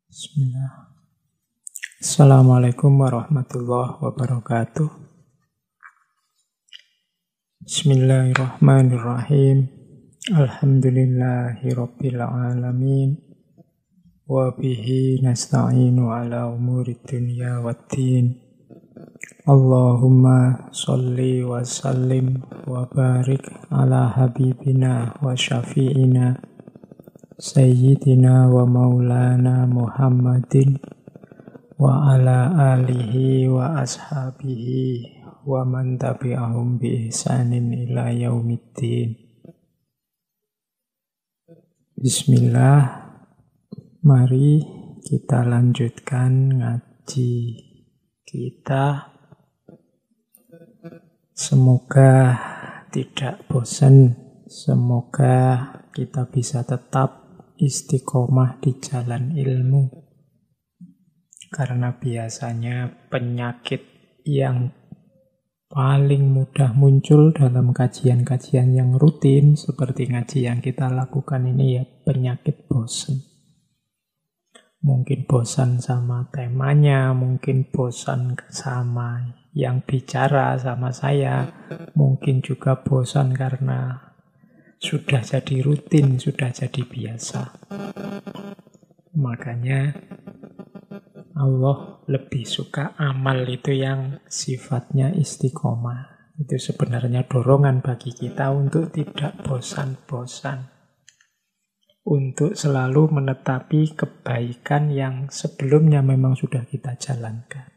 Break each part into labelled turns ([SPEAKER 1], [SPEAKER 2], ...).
[SPEAKER 1] Bismillah. Assalamualaikum warahmatullahi wabarakatuh. Bismillahirrahmanirrahim. Alhamdulillahirabbil alamin. Wa bihi nasta'inu ala umurid dunya waddin. Allahumma sholli wa sallim wa barik ala habibina wa syafi'ina Sayyidina wa maulana Muhammadin wa ala alihi wa ashabihi wa man tabi'ahum bi ihsanin ila yaumiddin. Bismillah, mari kita lanjutkan ngaji kita. Semoga tidak bosan, semoga kita bisa tetap istiqomah di jalan ilmu, karena biasanya penyakit yang paling mudah muncul dalam kajian-kajian yang rutin seperti ngaji yang kita lakukan ini ya penyakit bosan. Mungkin bosan sama temanya, mungkin bosan sama yang bicara sama saya, mungkin juga bosan karena sudah jadi rutin, sudah jadi biasa. Makanya Allah lebih suka amal itu yang sifatnya istiqomah. Itu sebenarnya dorongan bagi kita untuk tidak bosan-bosan, untuk selalu menetapi kebaikan yang sebelumnya memang sudah kita jalankan.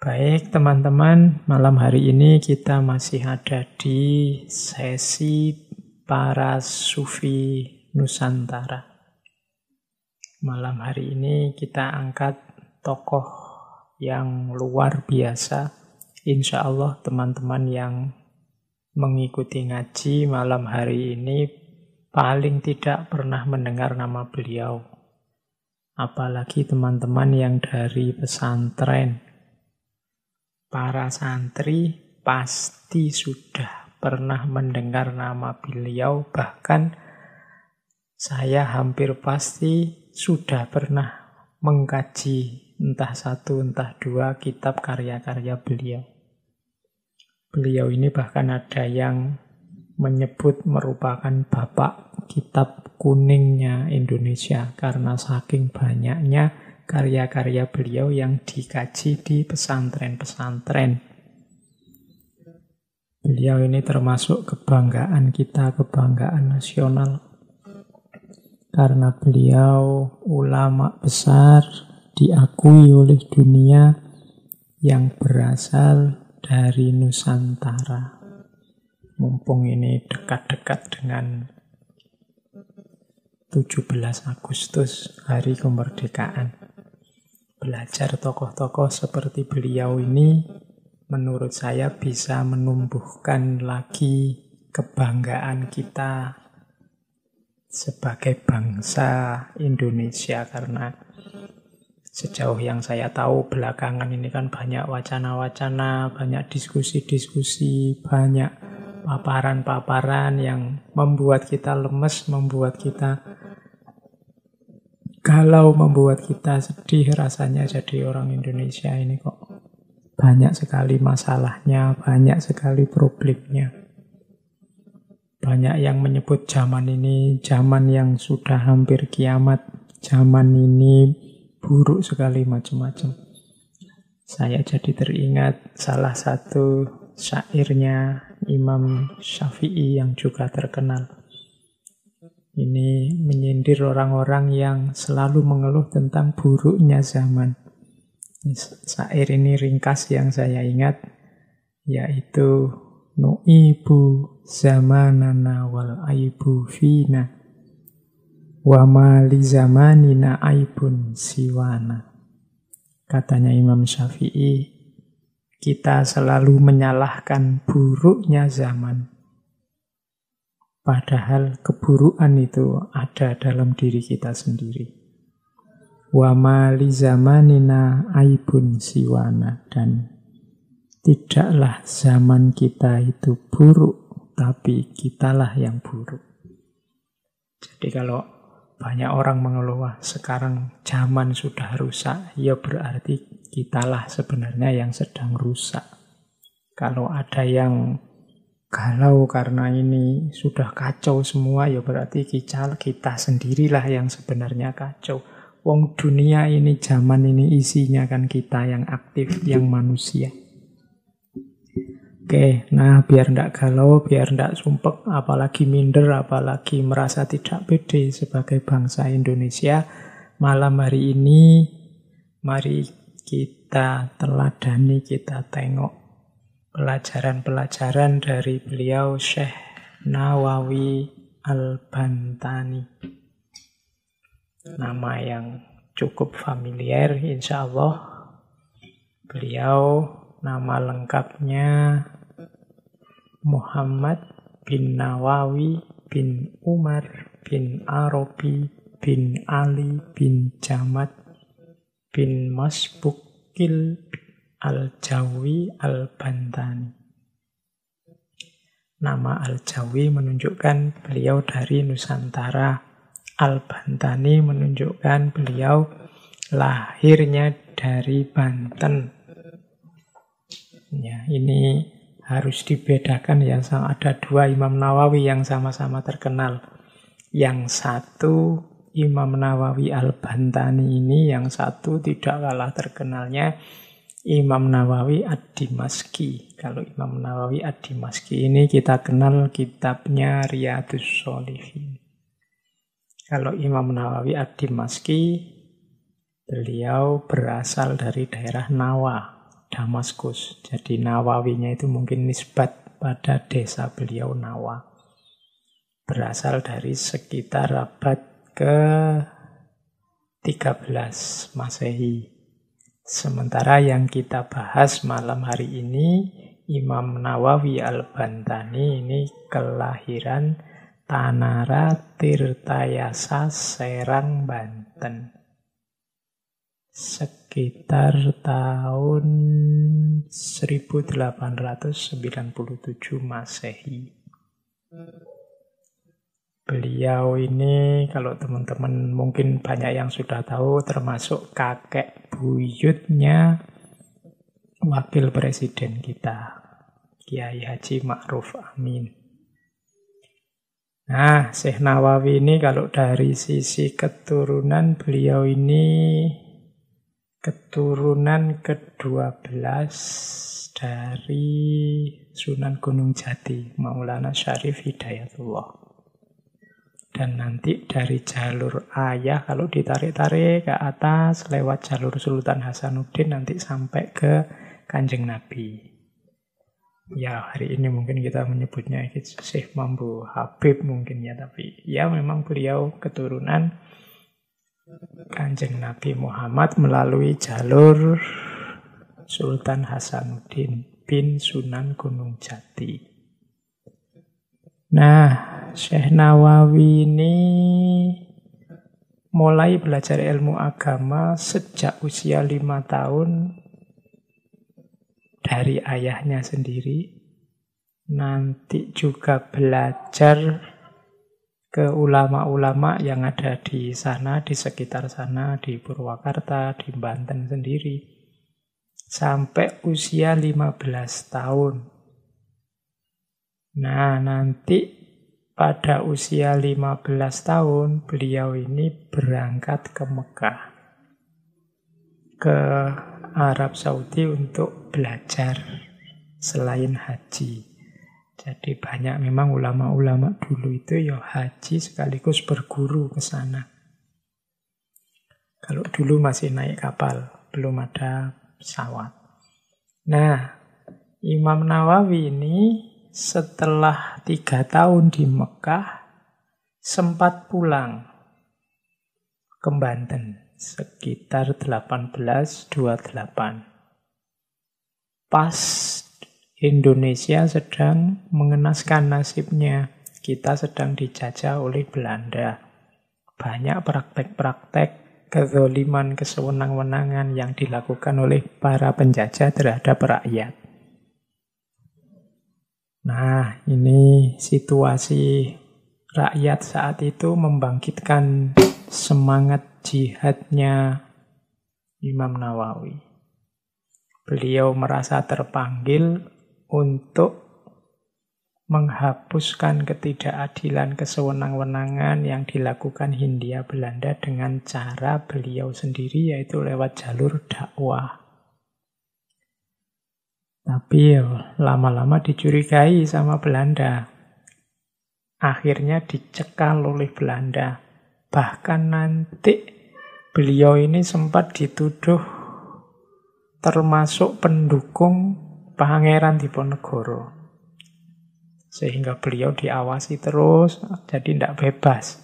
[SPEAKER 1] Baik teman-teman, malam hari ini kita masih ada di sesi para sufi Nusantara. Malam hari ini kita angkat tokoh yang luar biasa. Insya Allah teman-teman yang mengikuti ngaji malam hari ini paling tidak pernah mendengar nama beliau. Apalagi teman-teman yang dari pesantren. Para santri pasti sudah pernah mendengar nama beliau, bahkan saya hampir pasti sudah pernah mengkaji entah satu entah dua kitab karya-karya beliau. Beliau ini bahkan ada yang menyebut merupakan bapak kitab kuningnya Indonesia karena saking banyaknya karya-karya beliau yang dikaji di pesantren-pesantren. Beliau ini termasuk kebanggaan kita, kebanggaan nasional. Karena beliau ulama besar, diakui oleh dunia yang berasal dari Nusantara. Mumpung ini dekat-dekat dengan 17 Agustus, hari kemerdekaan. Belajar tokoh-tokoh seperti beliau ini menurut saya bisa menumbuhkan lagi kebanggaan kita sebagai bangsa Indonesia, karena sejauh yang saya tahu belakangan ini kan banyak wacana-wacana, banyak diskusi-diskusi, banyak paparan-paparan yang membuat kita lemes, membuat kita galau, membuat kita sedih rasanya jadi orang Indonesia ini kok banyak sekali masalahnya, banyak sekali problemnya. Banyak yang menyebut zaman ini zaman yang sudah hampir kiamat, zaman ini buruk sekali, macam-macam. Saya jadi teringat salah satu syairnya Imam Syafi'i yang juga terkenal. Ini menyindir orang-orang yang selalu mengeluh tentang buruknya zaman. Syair ini ringkas yang saya ingat, yaitu nu'ibu zamanana wal aibu fina wa ma li zamanina aibun siwana. Katanya Imam Syafi'i, kita selalu menyalahkan buruknya zaman. Padahal keburukan itu ada dalam diri kita sendiri. Wa ma li zamanina aibun siwana, dan tidaklah zaman kita itu buruk, tapi kitalah yang buruk. Jadi kalau banyak orang mengeluh, "Wah, sekarang zaman sudah rusak." Ya berarti kitalah sebenarnya yang sedang rusak. Kalau ada yang galau karena ini sudah kacau semua, ya berarti kita sendirilah yang sebenarnya kacau. Wong dunia ini, zaman ini isinya kan kita yang aktif, yang manusia. Oke, nah biar ndak galau, biar ndak sumpek, apalagi minder, apalagi merasa tidak pede sebagai bangsa Indonesia, malam hari ini mari kita teladani, kita tengok pelajaran-pelajaran dari beliau Syekh Nawawi Al-Bantani. Nama yang cukup familiar, insya Allah. Beliau nama lengkapnya Muhammad bin Nawawi bin Umar bin Arabi bin Ali bin Jamad bin Masbukil Al-Jawi Al-Bantani. Nama Al-Jawi menunjukkan beliau dari Nusantara. Al-Bantani menunjukkan beliau lahirnya dari Banten. Ya, ini harus dibedakan ya. Ada dua Imam Nawawi yang sama-sama terkenal. Yang satu Imam Nawawi Al-Bantani ini, yang satu tidak kalah terkenalnya Imam Nawawi Ad-Dimashqi. Kalau Imam Nawawi Ad-Dimashqi ini kita kenal kitabnya Riyadhus Shalihin. Kalau Imam Nawawi Ad-Dimashqi, beliau berasal dari daerah Nawa, Damaskus. Jadi Nawawinya itu mungkin nisbat pada desa beliau Nawa. Berasal dari sekitar abad ke-13 Masehi. Sementara yang kita bahas malam hari ini, Imam Nawawi Al-Bantani ini kelahiran Tanara Tirtayasa, Serang, Banten. Sekitar tahun 1897 Masehi. Beliau ini, kalau teman-teman mungkin banyak yang sudah tahu, termasuk kakek buyutnya wakil presiden kita, Kiai Haji Ma'ruf Amin. Nah, Syekh Nawawi ini kalau dari sisi keturunan, beliau ini keturunan ke-12 dari Sunan Gunung Jati, Maulana Syarif Hidayatullah. Dan nanti dari jalur ayah, kalau ditarik-tarik ke atas, lewat jalur Sultan Hasanuddin, nanti sampai ke Kanjeng Nabi. Ya, hari ini mungkin kita menyebutnya Syekh Mambu Habib mungkin ya, tapi ya memang beliau keturunan Kanjeng Nabi Muhammad melalui jalur Sultan Hasanuddin bin Sunan Gunung Jati. Nah, Syekh Nawawi ini mulai belajar ilmu agama sejak usia 5 tahun dari ayahnya sendiri. Nanti juga belajar ke ulama-ulama yang ada di sana, di sekitar sana, di Purwakarta, di Banten sendiri. Sampai usia 15 tahun. Nah, nanti pada usia 15 tahun, beliau ini berangkat ke Mekah, ke Arab Saudi untuk belajar selain haji. Jadi banyak memang ulama-ulama dulu itu ya haji sekaligus berguru ke sana. Kalau dulu masih naik kapal, belum ada pesawat. Nah, Imam Nawawi ini setelah 3 tahun di Mekah, sempat pulang ke Banten, sekitar 1828. Pas Indonesia sedang mengenaskan nasibnya, kita sedang dijajah oleh Belanda. Banyak praktek-praktek kezaliman, kesewenang-wenangan yang dilakukan oleh para penjajah terhadap rakyat. Nah, ini situasi rakyat saat itu membangkitkan semangat jihadnya Imam Nawawi. Beliau merasa terpanggil untuk menghapuskan ketidakadilan, kesewenang-wenangan yang dilakukan Hindia Belanda dengan cara beliau sendiri, yaitu lewat jalur dakwah. Tapi lama-lama dicurigai sama Belanda. Akhirnya dicekal oleh Belanda. Bahkan nanti beliau ini sempat dituduh termasuk pendukung Pangeran Diponegoro. Sehingga beliau diawasi terus, jadi tidak bebas.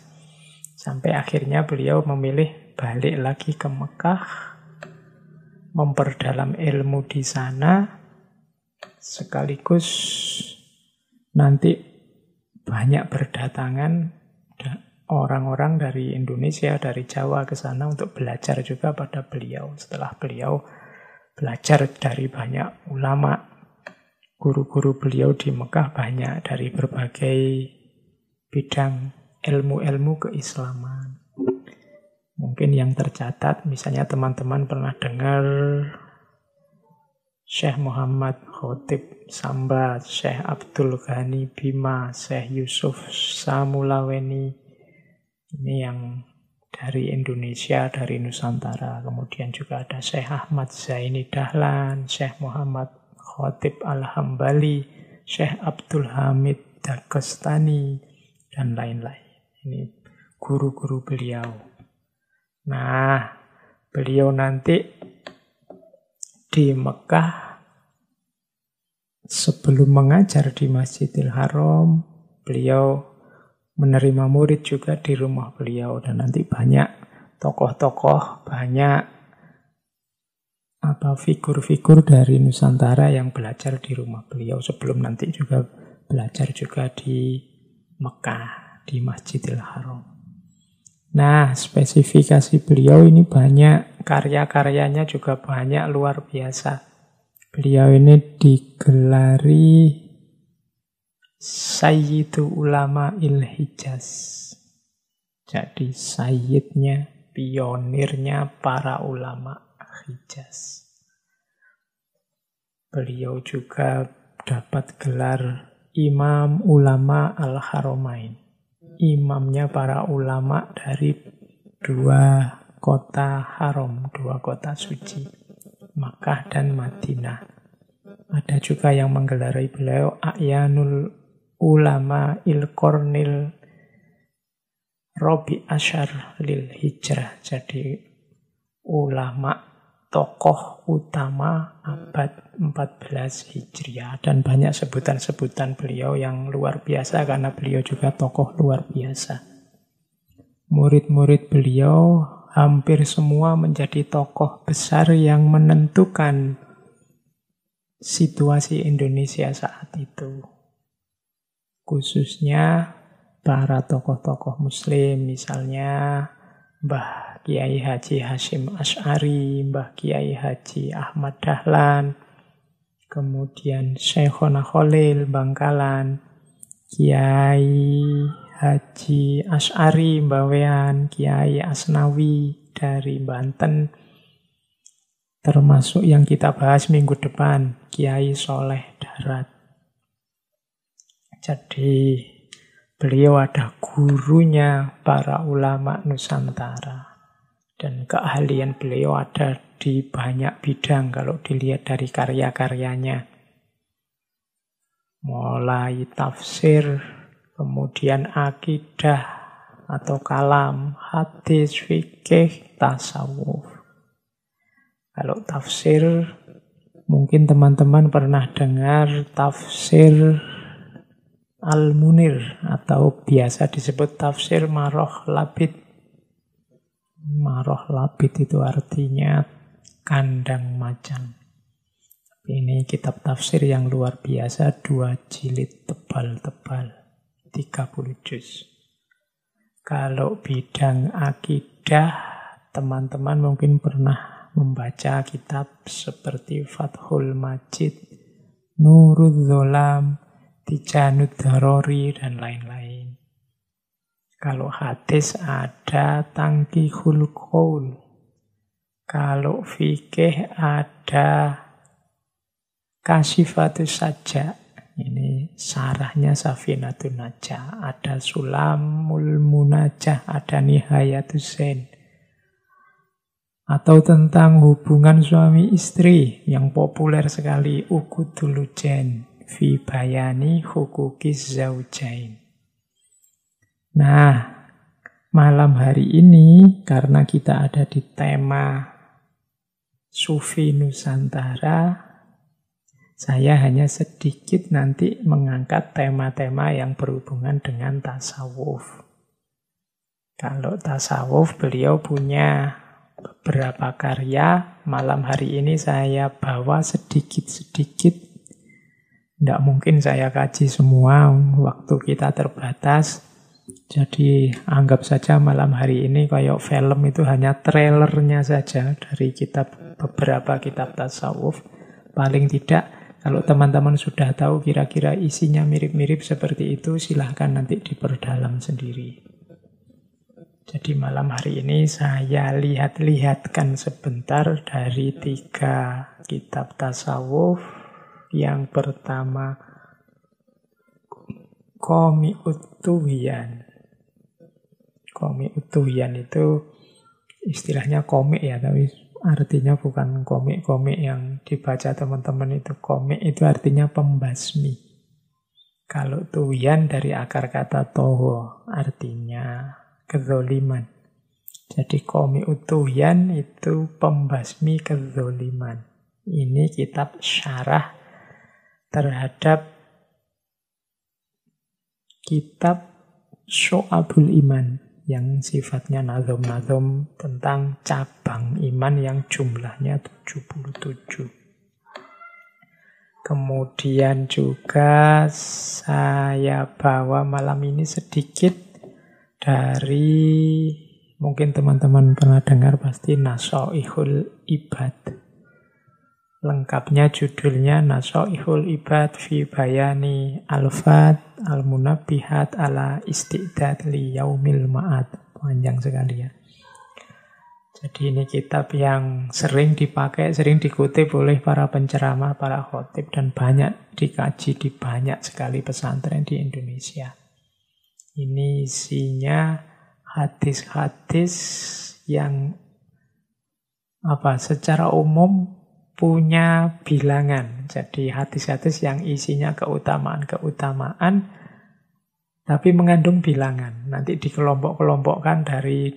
[SPEAKER 1] Sampai akhirnya beliau memilih balik lagi ke Mekah, memperdalam ilmu di sana, sekaligus nanti banyak berdatangan orang-orang dari Indonesia, dari Jawa ke sana untuk belajar juga pada beliau. Setelah beliau belajar dari banyak ulama, guru-guru beliau di Mekah banyak dari berbagai bidang ilmu-ilmu keislaman. Mungkin yang tercatat, misalnya teman-teman pernah dengar Syekh Muhammad Khotib Samba, Syekh Abdul Ghani Bima, Syekh Yusuf Samulaweni. Ini yang dari Indonesia, dari Nusantara. Kemudian juga ada Syekh Ahmad Zaini Dahlan, Syekh Muhammad Khotib Al-Hambali, Syekh Abdul Hamid Dagestani, dan lain-lain. Ini guru-guru beliau. Nah, beliau nanti di Mekah, sebelum mengajar di Masjidil Haram, beliau menerima murid juga di rumah beliau. Dan nanti banyak tokoh-tokoh, banyak figur-figur dari Nusantara yang belajar di rumah beliau sebelum nanti juga belajar juga di Mekah, di Masjidil Haram. Nah, spesifikasi beliau ini banyak, karya-karyanya juga banyak, luar biasa. Beliau ini digelari Sayyidu Ulama Il-Hijaz. Jadi sayyidnya, pionirnya para ulama Hijaz. Beliau juga dapat gelar Imam Ulama Al-Haramain. Imamnya para ulama dari dua kota haram, dua kota suci, Makkah dan Madinah. Ada juga yang menggelari beliau A'yanul Ulama Il-Qornil Robi Asyar Lil Hijrah. Jadi ulama tokoh utama abad 14 Hijriah. Dan banyak sebutan-sebutan beliau yang luar biasa karena beliau juga tokoh luar biasa. Murid-murid beliau hampir semua menjadi tokoh besar yang menentukan situasi Indonesia saat itu. Khususnya para tokoh-tokoh Muslim, misalnya Mbah Kiai Haji Hasyim Asy'ari, Mbah Kiai Haji Ahmad Dahlan, kemudian Syekhona Khalil Bangkalan, Kiai Haji Asy'ari Bawean, Kiai Asnawi dari Banten, termasuk yang kita bahas minggu depan, Kiai Soleh Darat. Jadi beliau ada gurunya para ulama Nusantara. Dan keahlian beliau ada di banyak bidang kalau dilihat dari karya-karyanya. Mulai tafsir, kemudian akidah atau kalam, hadis, fikih, tasawuf. Kalau tafsir, mungkin teman-teman pernah dengar tafsir Al-Munir atau biasa disebut tafsir Maroh Labid. Maroh Labid itu artinya kandang macan. Ini kitab tafsir yang luar biasa, 2 jilid tebal-tebal, 30 juz. Kalau bidang akidah, teman-teman mungkin pernah membaca kitab seperti Fathul Majid, Nurul Zolam, Tijanud Darori, dan lain-lain. Kalau hadis ada tangkihul qaul. Kalau fikih ada kasyifatus saja. Ini syarahnya Safinatun Najah. Ada Sulamul Munajah, ada Nihayatus Zain. Atau tentang hubungan suami istri yang populer sekali, Uqudul Jen fi bayani huquqiz zaujain. Nah, malam hari ini karena kita ada di tema Sufi Nusantara, saya hanya sedikit nanti mengangkat tema-tema yang berhubungan dengan tasawuf. Kalau tasawuf, beliau punya beberapa karya. Malam hari ini saya bawa sedikit-sedikit. Tidak mungkin saya kaji semua, waktu kita terbatas. Jadi anggap saja malam hari ini kayak film itu hanya trailernya saja dari beberapa kitab tasawuf. Paling tidak, kalau teman-teman sudah tahu kira-kira isinya mirip-mirip seperti itu, silahkan nanti diperdalam sendiri. Jadi malam hari ini saya lihat-lihatkan sebentar dari 3 kitab tasawuf. Yang pertama, Qami'ut Tughyan. Qami'ut Tughyan itu istilahnya komik ya, tapi artinya bukan komik-komik yang dibaca teman-teman itu. Komik itu artinya pembasmi. Kalau Tughyan dari akar kata toho, artinya kezoliman. Jadi Qami'ut Tughyan itu pembasmi kezoliman. Ini kitab syarah terhadap kitab Syu'abul Iman yang sifatnya nazom-nazom tentang cabang iman yang jumlahnya 77. Kemudian juga saya bawa malam ini sedikit dari, mungkin teman-teman pernah dengar pasti, Nasoihul Ibad. Lengkapnya judulnya Nasoihul Ibad fi bayani al-fat al-munabbihat ala isti'dad li yaumil ma'ad. Panjang sekali ya. Jadi ini kitab yang sering dipakai, sering dikutip oleh para penceramah, para khotib, dan banyak dikaji di banyak sekali pesantren di Indonesia. Ini isinya hadis-hadis yang secara umum punya bilangan. Jadi hadis-hadis yang isinya keutamaan-keutamaan tapi mengandung bilangan. Nanti dikelompok-kelompokkan dari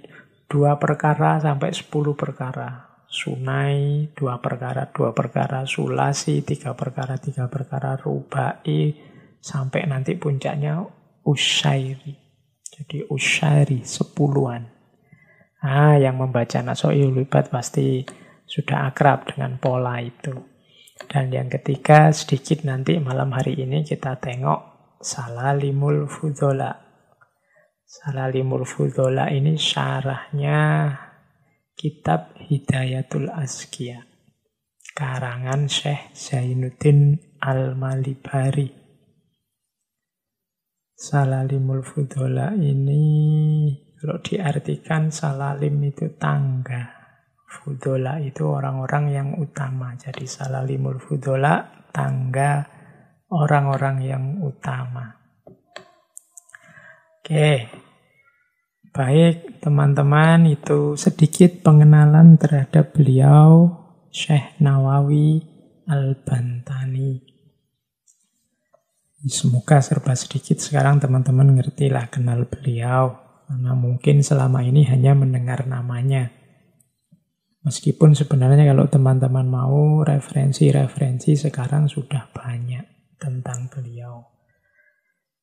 [SPEAKER 1] 2 perkara sampai 10 perkara. Sunai 2 perkara, 2 perkara, sulasi 3 perkara, 3 perkara, rubai sampai nanti puncaknya usyairi. Jadi usyairi 10-an. Yang membaca Nasoihul Ibad pasti sudah akrab dengan pola itu. Dan yang ketiga, sedikit nanti malam hari ini kita tengok Salalimul Fudhola. Salalimul Fudhola ini syarahnya kitab Hidayatul Azkiya, karangan Syekh Zainuddin Al-Malibari. Salalimul Fudhola ini kalau diartikan salalim itu tangga. Fudhola itu orang-orang yang utama. Jadi Salalimul Fudhola, tangga orang-orang yang utama. Oke. Baik, teman-teman, itu sedikit pengenalan terhadap beliau, Syekh Nawawi Al-Bantani. Semoga serba sedikit sekarang teman-teman ngertilah kenal beliau. Karena mungkin selama ini hanya mendengar namanya. Meskipun sebenarnya kalau teman-teman mau referensi-referensi sekarang sudah banyak tentang beliau.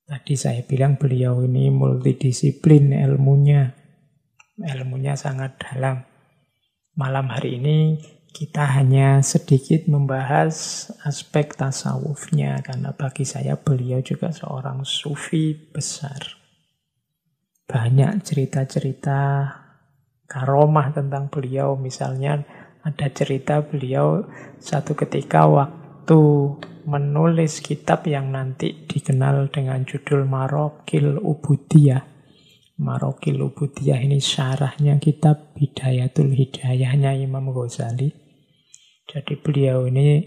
[SPEAKER 1] Tadi saya bilang beliau ini multidisiplin ilmunya. Ilmunya sangat dalam. Malam hari ini kita hanya sedikit membahas aspek tasawufnya. Karena bagi saya beliau juga seorang sufi besar. Banyak cerita-cerita karomah tentang beliau. Misalnya ada cerita beliau satu ketika waktu menulis kitab yang nanti dikenal dengan judul Marokil Ubudiyah, Marokil Ubudiyah ini syarahnya kitab Bidayatul Hidayahnya Imam Ghazali. Jadi beliau ini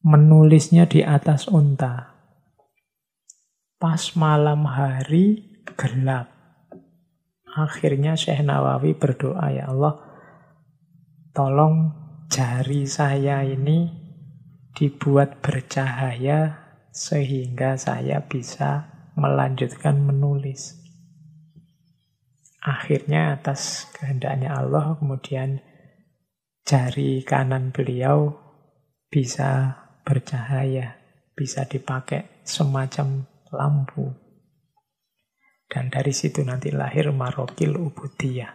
[SPEAKER 1] menulisnya di atas unta. Pas malam hari gelap. Akhirnya Syekh Nawawi berdoa, ya Allah, tolong jari saya ini dibuat bercahaya sehingga saya bisa melanjutkan menulis. Akhirnya atas kehendaknya Allah, kemudian jari kanan beliau bisa bercahaya, bisa dipakai semacam lampu. Dan dari situ nanti lahir Marokil Ubudiyah.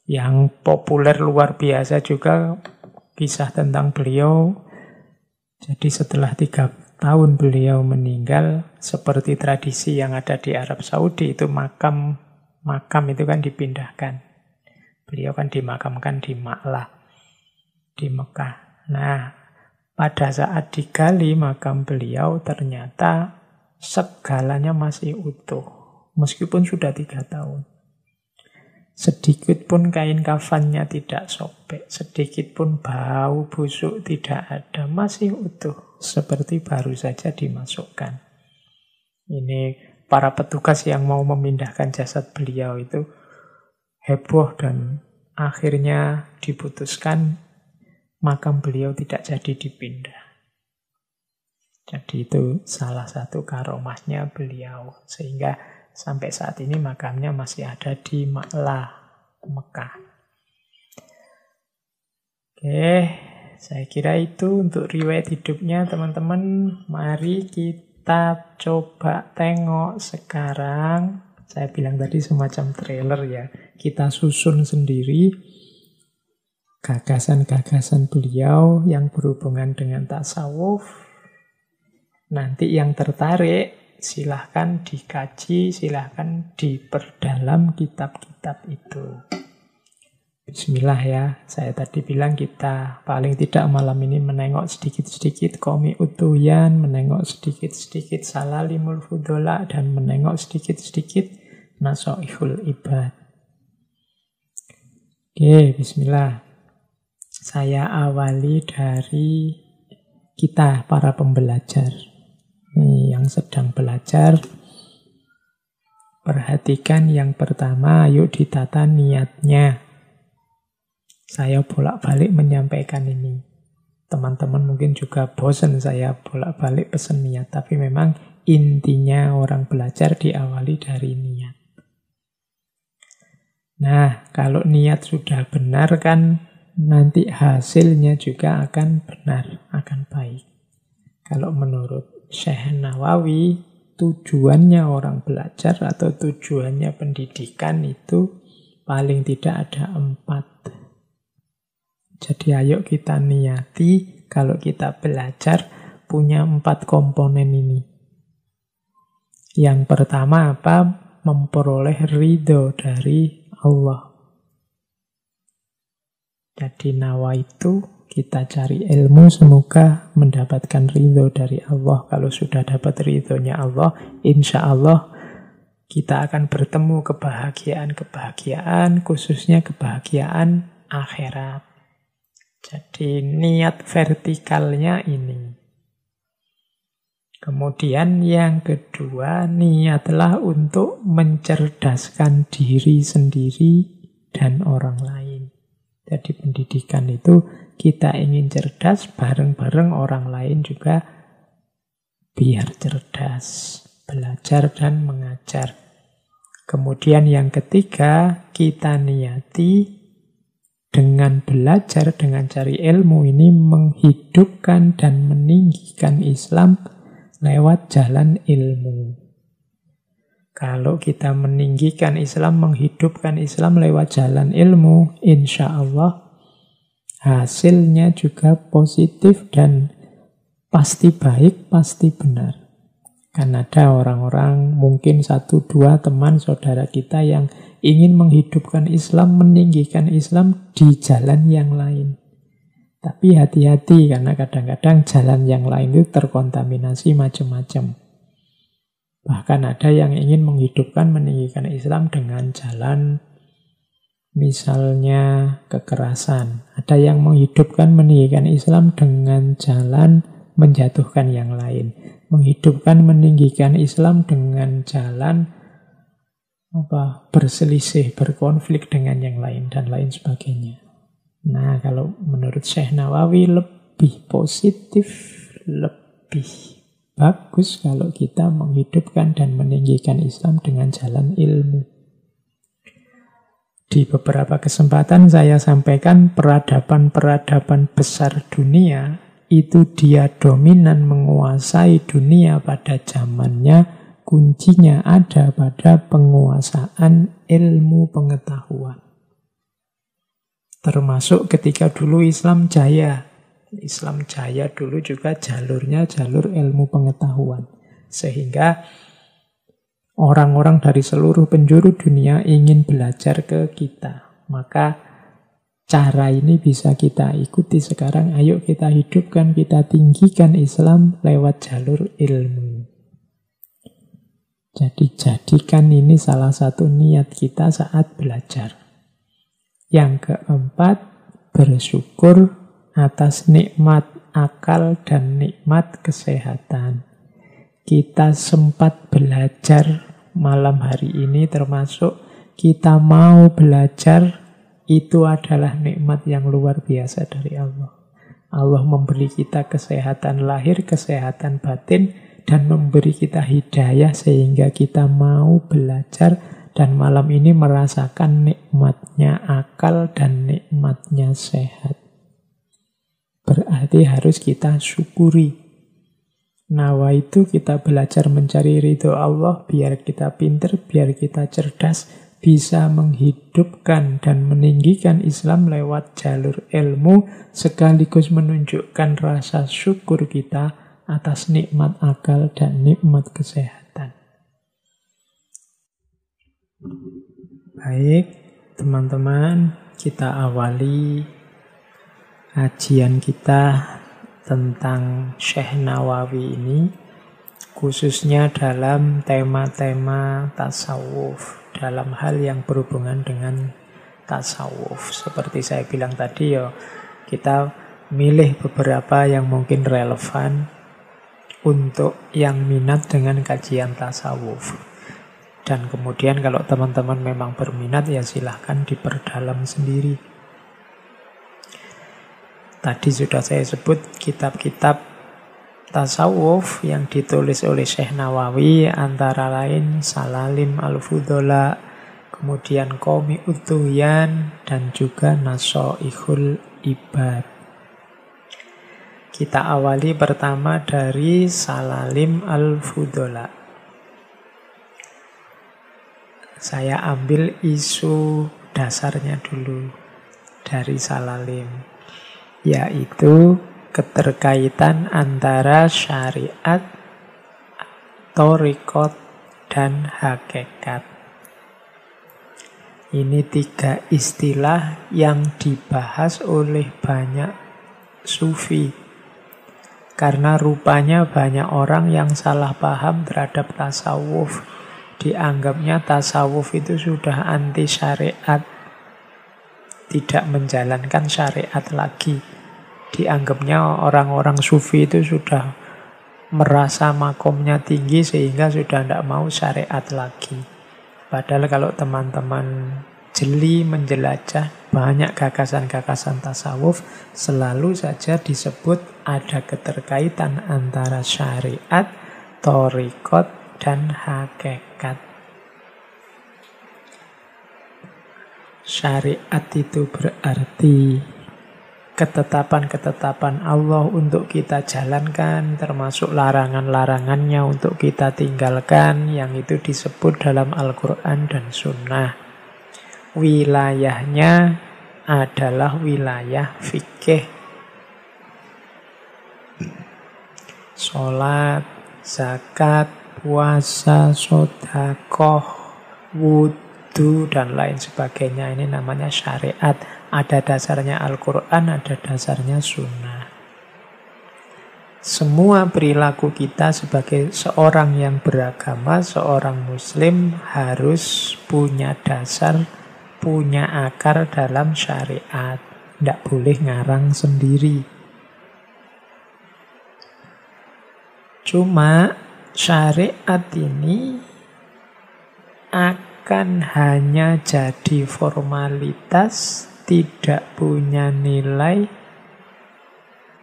[SPEAKER 1] Yang populer luar biasa juga kisah tentang beliau. Jadi setelah 3 tahun beliau meninggal, seperti tradisi yang ada di Arab Saudi, itu makam itu kan dipindahkan. Beliau kan dimakamkan di Ma'lah, di Mekah. Nah, pada saat digali makam beliau, ternyata segalanya masih utuh, meskipun sudah 3 tahun. Sedikit pun kain kafannya tidak sobek, sedikit pun bau busuk tidak ada, masih utuh, seperti baru saja dimasukkan. Ini para petugas yang mau memindahkan jasad beliau itu heboh dan akhirnya diputuskan makam beliau tidak jadi dipindah. Jadi itu salah satu karomahnya beliau. Sehingga sampai saat ini makamnya masih ada di Ma'lah, Mekah. Oke, saya kira itu untuk riwayat hidupnya teman-teman. Mari kita coba tengok sekarang. Saya bilang tadi semacam trailer ya. Kita susun sendiri gagasan-gagasan beliau yang berhubungan dengan tasawuf. Nanti yang tertarik silahkan dikaji, silahkan diperdalam kitab-kitab itu. Bismillah ya, saya tadi bilang kita paling tidak malam ini menengok sedikit-sedikit Qomi Utuyan, menengok sedikit-sedikit Salalimul Fudola, dan menengok sedikit-sedikit Nasoihul Ibad. Oke, bismillah. Saya awali dari kita, para pembelajar. Nih, yang sedang belajar, perhatikan yang pertama, yuk ditata niatnya. Saya bolak-balik menyampaikan ini. Teman-teman mungkin juga bosan saya bolak-balik pesan niat, tapi memang intinya orang belajar diawali dari niat. Nah, kalau niat sudah benar kan nanti hasilnya juga akan benar, akan baik. Kalau menurut Syekh Nawawi, tujuannya orang belajar atau tujuannya pendidikan itu paling tidak ada 4. Jadi ayo kita niati kalau kita belajar punya 4 komponen ini. Yang pertama apa? Memperoleh ridho dari Allah. Jadi nawaitu, kita cari ilmu semoga mendapatkan ridho dari Allah. Kalau sudah dapat ridhonya Allah, insya Allah kita akan bertemu kebahagiaan-kebahagiaan, khususnya kebahagiaan akhirat. Jadi niat vertikalnya ini. Kemudian yang kedua, niatlah untuk mencerdaskan diri sendiri dan orang lain. Jadi pendidikan itu kita ingin cerdas, bareng-bareng orang lain juga biar cerdas. Belajar dan mengajar. Kemudian yang ketiga, kita niati dengan belajar, dengan cari ilmu ini menghidupkan dan meninggikan Islam lewat jalan ilmu. Kalau kita meninggikan Islam, menghidupkan Islam lewat jalan ilmu, insya Allah hasilnya juga positif dan pasti baik, pasti benar. Kan ada orang-orang, mungkin 1-2 teman saudara kita yang ingin menghidupkan Islam, meninggikan Islam di jalan yang lain. Tapi hati-hati karena kadang-kadang jalan yang lain itu terkontaminasi macam-macam. Bahkan ada yang ingin menghidupkan, meninggikan Islam dengan jalan misalnya kekerasan. Ada yang menghidupkan, meninggikan Islam dengan jalan menjatuhkan yang lain. Menghidupkan, meninggikan Islam dengan jalan berselisih, berkonflik dengan yang lain, dan lain sebagainya. Nah, kalau menurut Syekh Nawawi lebih positif, lebih bagus kalau kita menghidupkan dan meninggikan Islam dengan jalan ilmu. Di beberapa kesempatan saya sampaikan peradaban-peradaban besar dunia itu dia dominan menguasai dunia pada zamannya, kuncinya ada pada penguasaan ilmu pengetahuan. Termasuk ketika dulu Islam jaya. Islam jaya dulu juga jalurnya jalur ilmu pengetahuan. Sehingga orang-orang dari seluruh penjuru dunia ingin belajar ke kita. Maka cara ini bisa kita ikuti sekarang. Ayo kita hidupkan, kita tinggikan Islam lewat jalur ilmu. Jadi jadikan ini salah satu niat kita saat belajar. Yang keempat, bersyukur atas nikmat akal dan nikmat kesehatan. Kita sempat belajar malam hari ini, termasuk kita mau belajar, itu adalah nikmat yang luar biasa dari Allah. Allah memberi kita kesehatan lahir, kesehatan batin, dan memberi kita hidayah sehingga kita mau belajar, dan malam ini merasakan nikmatnya akal dan nikmatnya sehat. Berarti harus kita syukuri. Nawa itu kita belajar mencari ridho Allah biar kita pinter, biar kita cerdas, bisa menghidupkan dan meninggikan Islam lewat jalur ilmu, sekaligus menunjukkan rasa syukur kita atas nikmat akal dan nikmat kesehatan. Baik, teman-teman, kita awali kajian kita tentang Syekh Nawawi ini, khususnya dalam tema-tema tasawuf, dalam hal yang berhubungan dengan tasawuf. Seperti saya bilang tadi, kita milih beberapa yang mungkin relevan untuk yang minat dengan kajian tasawuf. Dan kemudian kalau teman-teman memang berminat, ya silahkan diperdalam sendiri. Tadi sudah saya sebut kitab-kitab tasawuf yang ditulis oleh Syekh Nawawi, antara lain Salalim Al-Fudola, kemudian Qomi Utuyan, dan juga Nasoihul Ibad. Kita awali pertama dari Salalim Al-Fudola. Saya ambil isu dasarnya dulu dari Salalim, yaitu keterkaitan antara syariat, thariqat, dan hakikat. Ini 3 istilah yang dibahas oleh banyak sufi. Karena rupanya banyak orang yang salah paham terhadap tasawuf. Dianggapnya tasawuf itu sudah anti syariat, tidak menjalankan syariat lagi. Dianggapnya orang-orang sufi itu sudah merasa makomnya tinggi sehingga sudah tidak mau syariat lagi. Padahal kalau teman-teman jeli menjelajah banyak gagasan-gagasan tasawuf, selalu saja disebut ada keterkaitan antara syariat, thariqat, dan hakikat. Syariat itu berarti ketetapan-ketetapan Allah untuk kita jalankan, termasuk larangan-larangannya untuk kita tinggalkan, yang itu disebut dalam Al-Quran dan Sunnah. Wilayahnya adalah wilayah fikih. Sholat, zakat, puasa, sedekah, wudhu, dan lain sebagainya. Ini namanya syariat. Ada dasarnya Al-Quran, ada dasarnya Sunnah. Semua perilaku kita sebagai seorang yang beragama, seorang muslim harus punya dasar, punya akar dalam syariat. Tidak boleh ngarang sendiri. Cuma syariat ini akan hanya jadi formalitas, tidak punya nilai,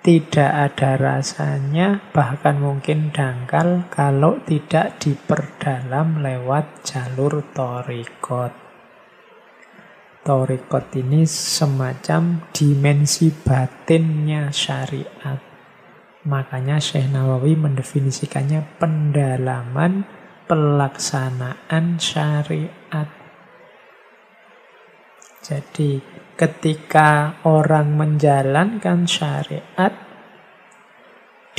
[SPEAKER 1] tidak ada rasanya, bahkan mungkin dangkal kalau tidak diperdalam lewat jalur thariqat. Thariqat ini semacam dimensi batinnya syariat. Makanya Syekh Nawawi mendefinisikannya pendalaman pelaksanaan syariat. Jadi ketika orang menjalankan syariat,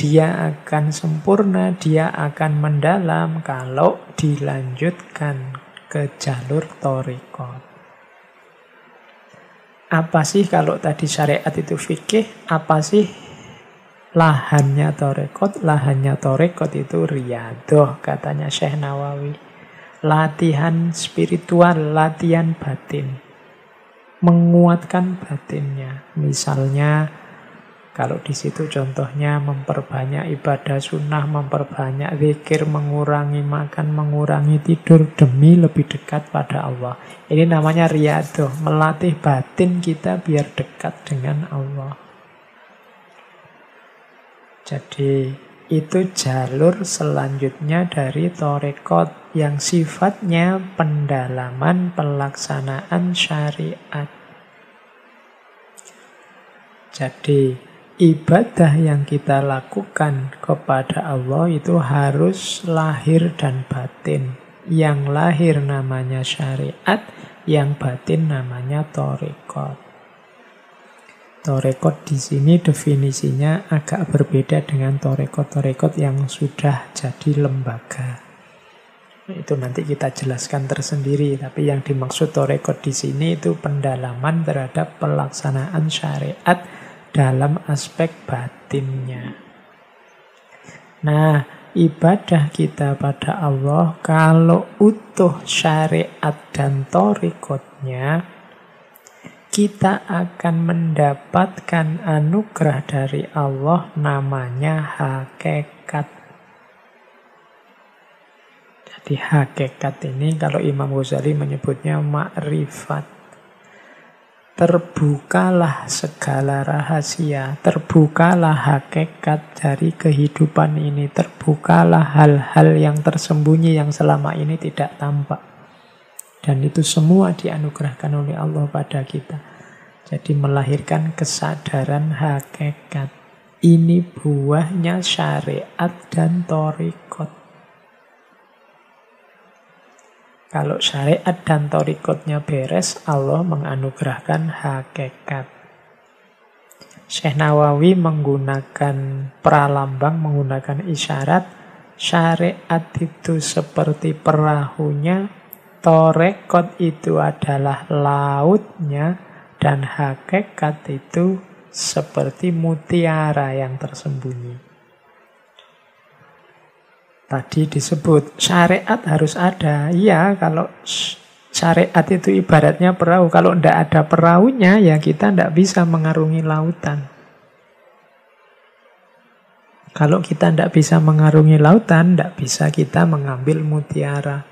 [SPEAKER 1] dia akan sempurna, dia akan mendalam kalau dilanjutkan ke jalur thariqat. Apa sih kalau tadi syariat itu fikih? Apa sih lahannya thariqat? Lahannya thariqat itu riyadhah, katanya Syekh Nawawi. Latihan spiritual, latihan batin. Menguatkan batinnya. Misalnya, kalau di situ contohnya memperbanyak ibadah sunnah, memperbanyak zikir, mengurangi makan, mengurangi tidur demi lebih dekat pada Allah. Ini namanya riyadhah, melatih batin kita biar dekat dengan Allah. Jadi itu jalur selanjutnya dari thariqat yang sifatnya pendalaman pelaksanaan syariat. Jadi ibadah yang kita lakukan kepada Allah itu harus lahir dan batin. Yang lahir namanya syariat, yang batin namanya thariqat. Thariqat di sini definisinya agak berbeda dengan thariqat yang sudah jadi lembaga. Itu nanti kita jelaskan tersendiri. Tapi yang dimaksud thariqat di sini itu pendalaman terhadap pelaksanaan syariat dalam aspek batinnya. Nah, ibadah kita pada Allah kalau utuh syariat dan thariqatnya, kita akan mendapatkan anugerah dari Allah namanya hakikat. Jadi hakikat ini kalau Imam Ghazali menyebutnya ma'rifat. Terbukalah segala rahasia, terbukalah hakikat dari kehidupan ini, terbukalah hal-hal yang tersembunyi yang selama ini tidak tampak. Dan itu semua dianugerahkan oleh Allah pada kita. Jadi melahirkan kesadaran hakikat. Ini buahnya syariat dan thariqat. Kalau syariat dan thariqatnya beres, Allah menganugerahkan hakikat. Syekh Nawawi menggunakan pralambang, menggunakan isyarat. Syariat itu seperti perahunya, thariqat itu adalah lautnya, dan hakikat itu seperti mutiara yang tersembunyi. Tadi disebut syariat harus ada. Iya, kalau syariat itu ibaratnya perahu. Kalau tidak ada perahunya, ya kita tidak bisa mengarungi lautan. Kalau kita tidak bisa mengarungi lautan, tidak bisa kita mengambil mutiara.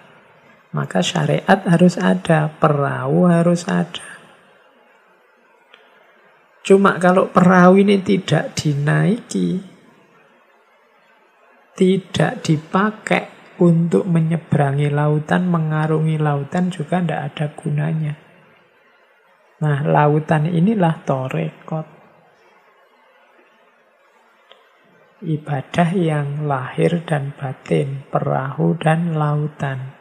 [SPEAKER 1] Maka syariat harus ada, perahu harus ada. Cuma kalau perahu ini tidak dinaiki, tidak dipakai untuk menyeberangi lautan, mengarungi lautan juga tidak ada gunanya. Nah, lautan inilah thariqat. Ibadah yang lahir dan batin, perahu dan lautan.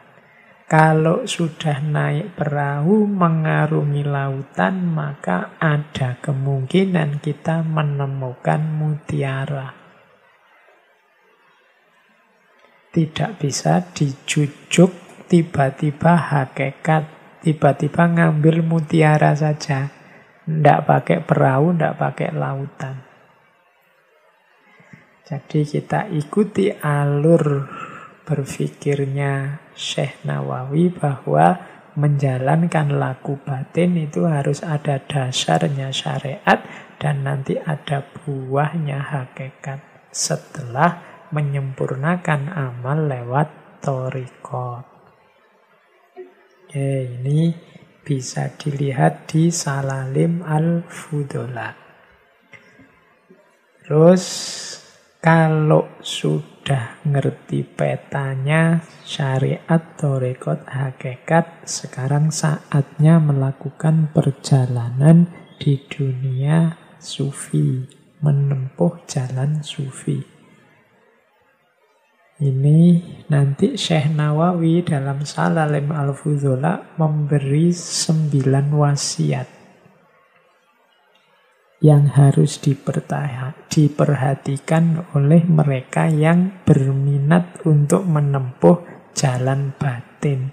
[SPEAKER 1] Kalau sudah naik perahu mengarungi lautan, maka ada kemungkinan kita menemukan mutiara. Tidak bisa dijujuk tiba-tiba hakikat, tiba-tiba ngambil mutiara saja. Tidak pakai perahu, tidak pakai lautan. Jadi kita ikuti alur berpikirnya Syekh Nawawi bahwa menjalankan laku batin itu harus ada dasarnya syariat dan nanti ada buahnya hakikat setelah menyempurnakan amal lewat thariqat. Ini bisa dilihat di Salalim Al-Fudola. Terus kalau sudah ngerti petanya syariat, thariqat, hakikat, sekarang saatnya melakukan perjalanan di dunia sufi, menempuh jalan sufi. Ini nanti Syekh Nawawi dalam Salalim Al-Fudola memberi 9 wasiat yang harus diperhatikan oleh mereka yang berminat untuk menempuh jalan batin.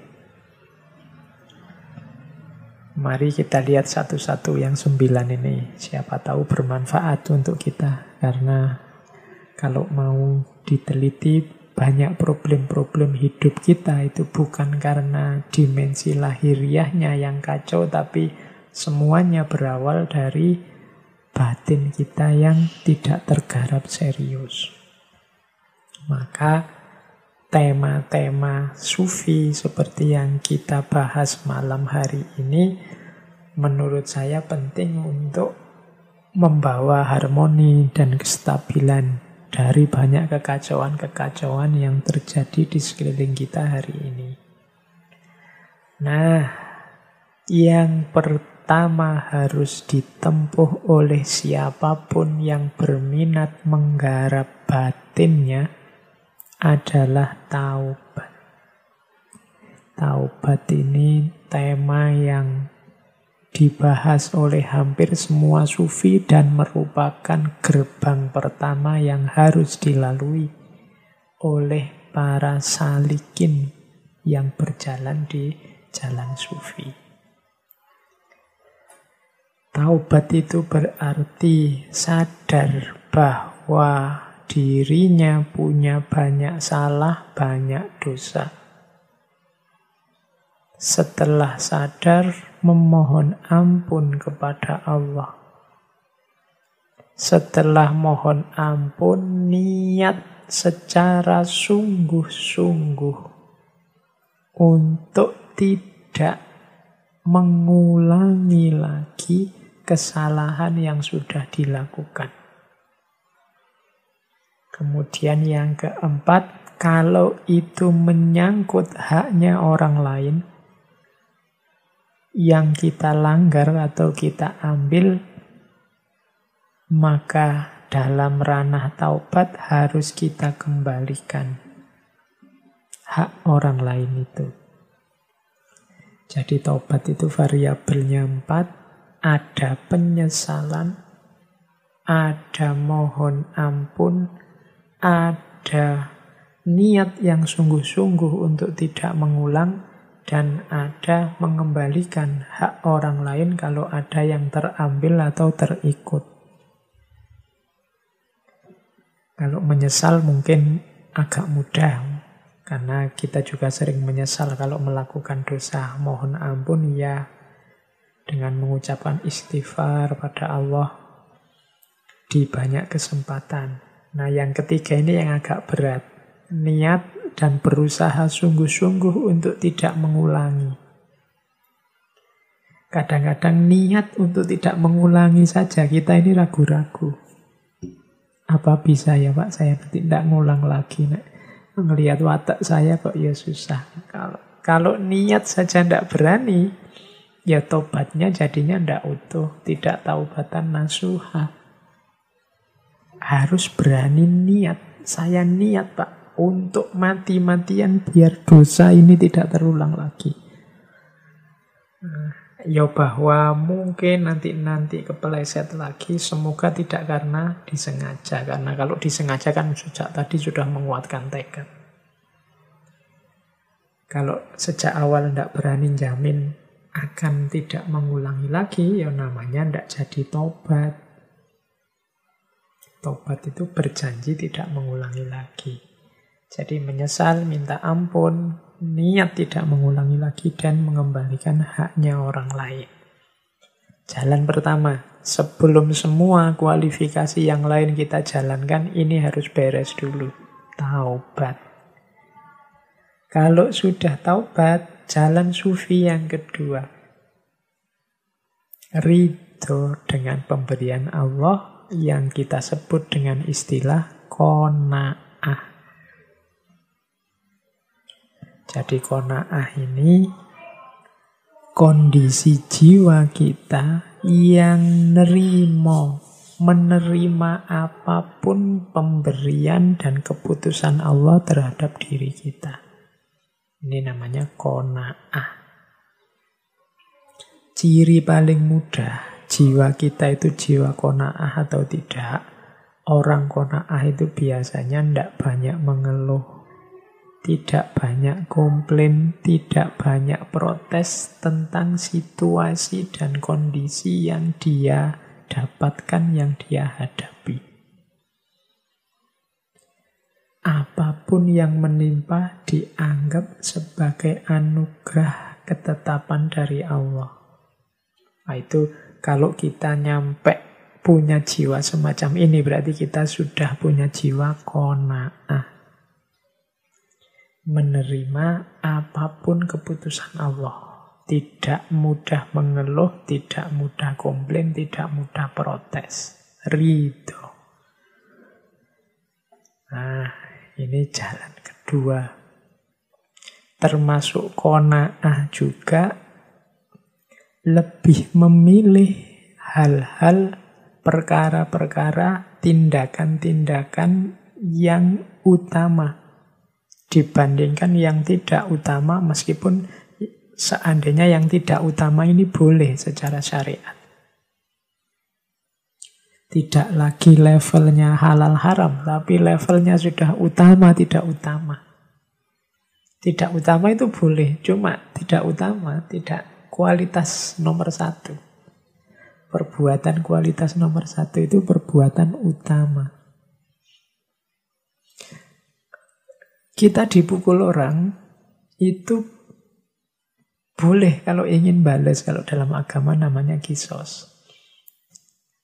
[SPEAKER 1] Mari kita lihat satu-satu yang 9 ini. Siapa tahu bermanfaat untuk kita. Karena kalau mau diteliti, banyak problem-problem hidup kita itu bukan karena dimensi lahiriahnya yang kacau, tapi semuanya berawal dari batin kita yang tidak tergarap serius. Maka tema-tema sufi seperti yang kita bahas malam hari ini menurut saya penting untuk membawa harmoni dan kestabilan dari banyak kekacauan-kekacauan yang terjadi di sekeliling kita hari ini. Nah, yang pertama harus ditempuh oleh siapapun yang berminat menggarap batinnya adalah taubat. Taubat ini tema yang dibahas oleh hampir semua sufi dan merupakan gerbang pertama yang harus dilalui oleh para salikin yang berjalan di jalan sufi. Taubat itu berarti sadar bahwa dirinya punya banyak salah, banyak dosa. Setelah sadar, memohon ampun kepada Allah. Setelah mohon ampun, niat secara sungguh-sungguh untuk tidak mengulangi lagi kesalahan yang sudah dilakukan. Kemudian yang keempat, kalau itu menyangkut haknya orang lain, yang kita langgar atau kita ambil, maka dalam ranah taubat harus kita kembalikan hak orang lain itu. Jadi taubat itu variabelnya 4, ada penyesalan, ada mohon ampun, ada niat yang sungguh-sungguh untuk tidak mengulang, dan ada mengembalikan hak orang lain kalau ada yang terambil atau terikut. Kalau menyesal mungkin agak mudah, karena kita juga sering menyesal kalau melakukan dosa. Mohon ampun ya dengan mengucapkan istighfar pada Allah di banyak kesempatan. Nah, yang ketiga ini yang agak berat. Niat dan berusaha sungguh-sungguh untuk tidak mengulangi. Kadang-kadang niat untuk tidak mengulangi saja kita ini ragu-ragu. Apa bisa ya Pak, saya tidak ngulang lagi. Ngelihat watak saya kok ya susah. Kalau niat saja tidak berani, ya tobatnya jadinya tidak utuh. Tidak taubatan nasuha. Harus berani niat. Saya niat Pak, untuk mati-matian biar dosa ini tidak terulang lagi. Ya bahwa mungkin nanti kepeleset lagi, semoga tidak karena disengaja. Karena kalau disengaja kan sejak tadi sudah menguatkan tekad. Kalau sejak awal tidak berani jamin akan tidak mengulangi lagi, ya namanya tidak jadi tobat. Tobat itu berjanji tidak mengulangi lagi. Jadi menyesal, minta ampun, niat tidak mengulangi lagi dan mengembalikan haknya orang lain. Jalan pertama, sebelum semua kualifikasi yang lain kita jalankan, ini harus beres dulu. Taubat. Kalau sudah taubat, jalan sufi yang kedua. Ridho dengan pemberian Allah yang kita sebut dengan istilah qanaah. Jadi qanaah ini kondisi jiwa kita yang menerima apapun pemberian dan keputusan Allah terhadap diri kita. Ini namanya qanaah. Ciri paling mudah jiwa kita itu jiwa qanaah atau tidak. Orang qanaah itu biasanya tidak banyak mengeluh, tidak banyak komplain, tidak banyak protes tentang situasi dan kondisi yang dia dapatkan, yang dia hadapi. Apapun yang menimpa dianggap sebagai anugerah ketetapan dari Allah. Nah, itu kalau kita nyampe punya jiwa semacam ini, berarti kita sudah punya jiwa qanaah. Menerima apapun keputusan Allah. Tidak mudah mengeluh, tidak mudah komplain, tidak mudah protes. Ridho. Nah, ini jalan kedua. Termasuk qanaah juga lebih memilih hal-hal, perkara-perkara, tindakan-tindakan yang utama dibandingkan yang tidak utama, meskipun seandainya yang tidak utama ini boleh secara syariat. Tidak lagi levelnya halal haram, tapi levelnya sudah utama, tidak utama. Tidak utama itu boleh, cuma tidak utama, tidak kualitas nomor satu. Perbuatan kualitas nomor satu itu perbuatan utama. Kita dipukul orang, itu boleh kalau ingin balas. Kalau dalam agama namanya kisos.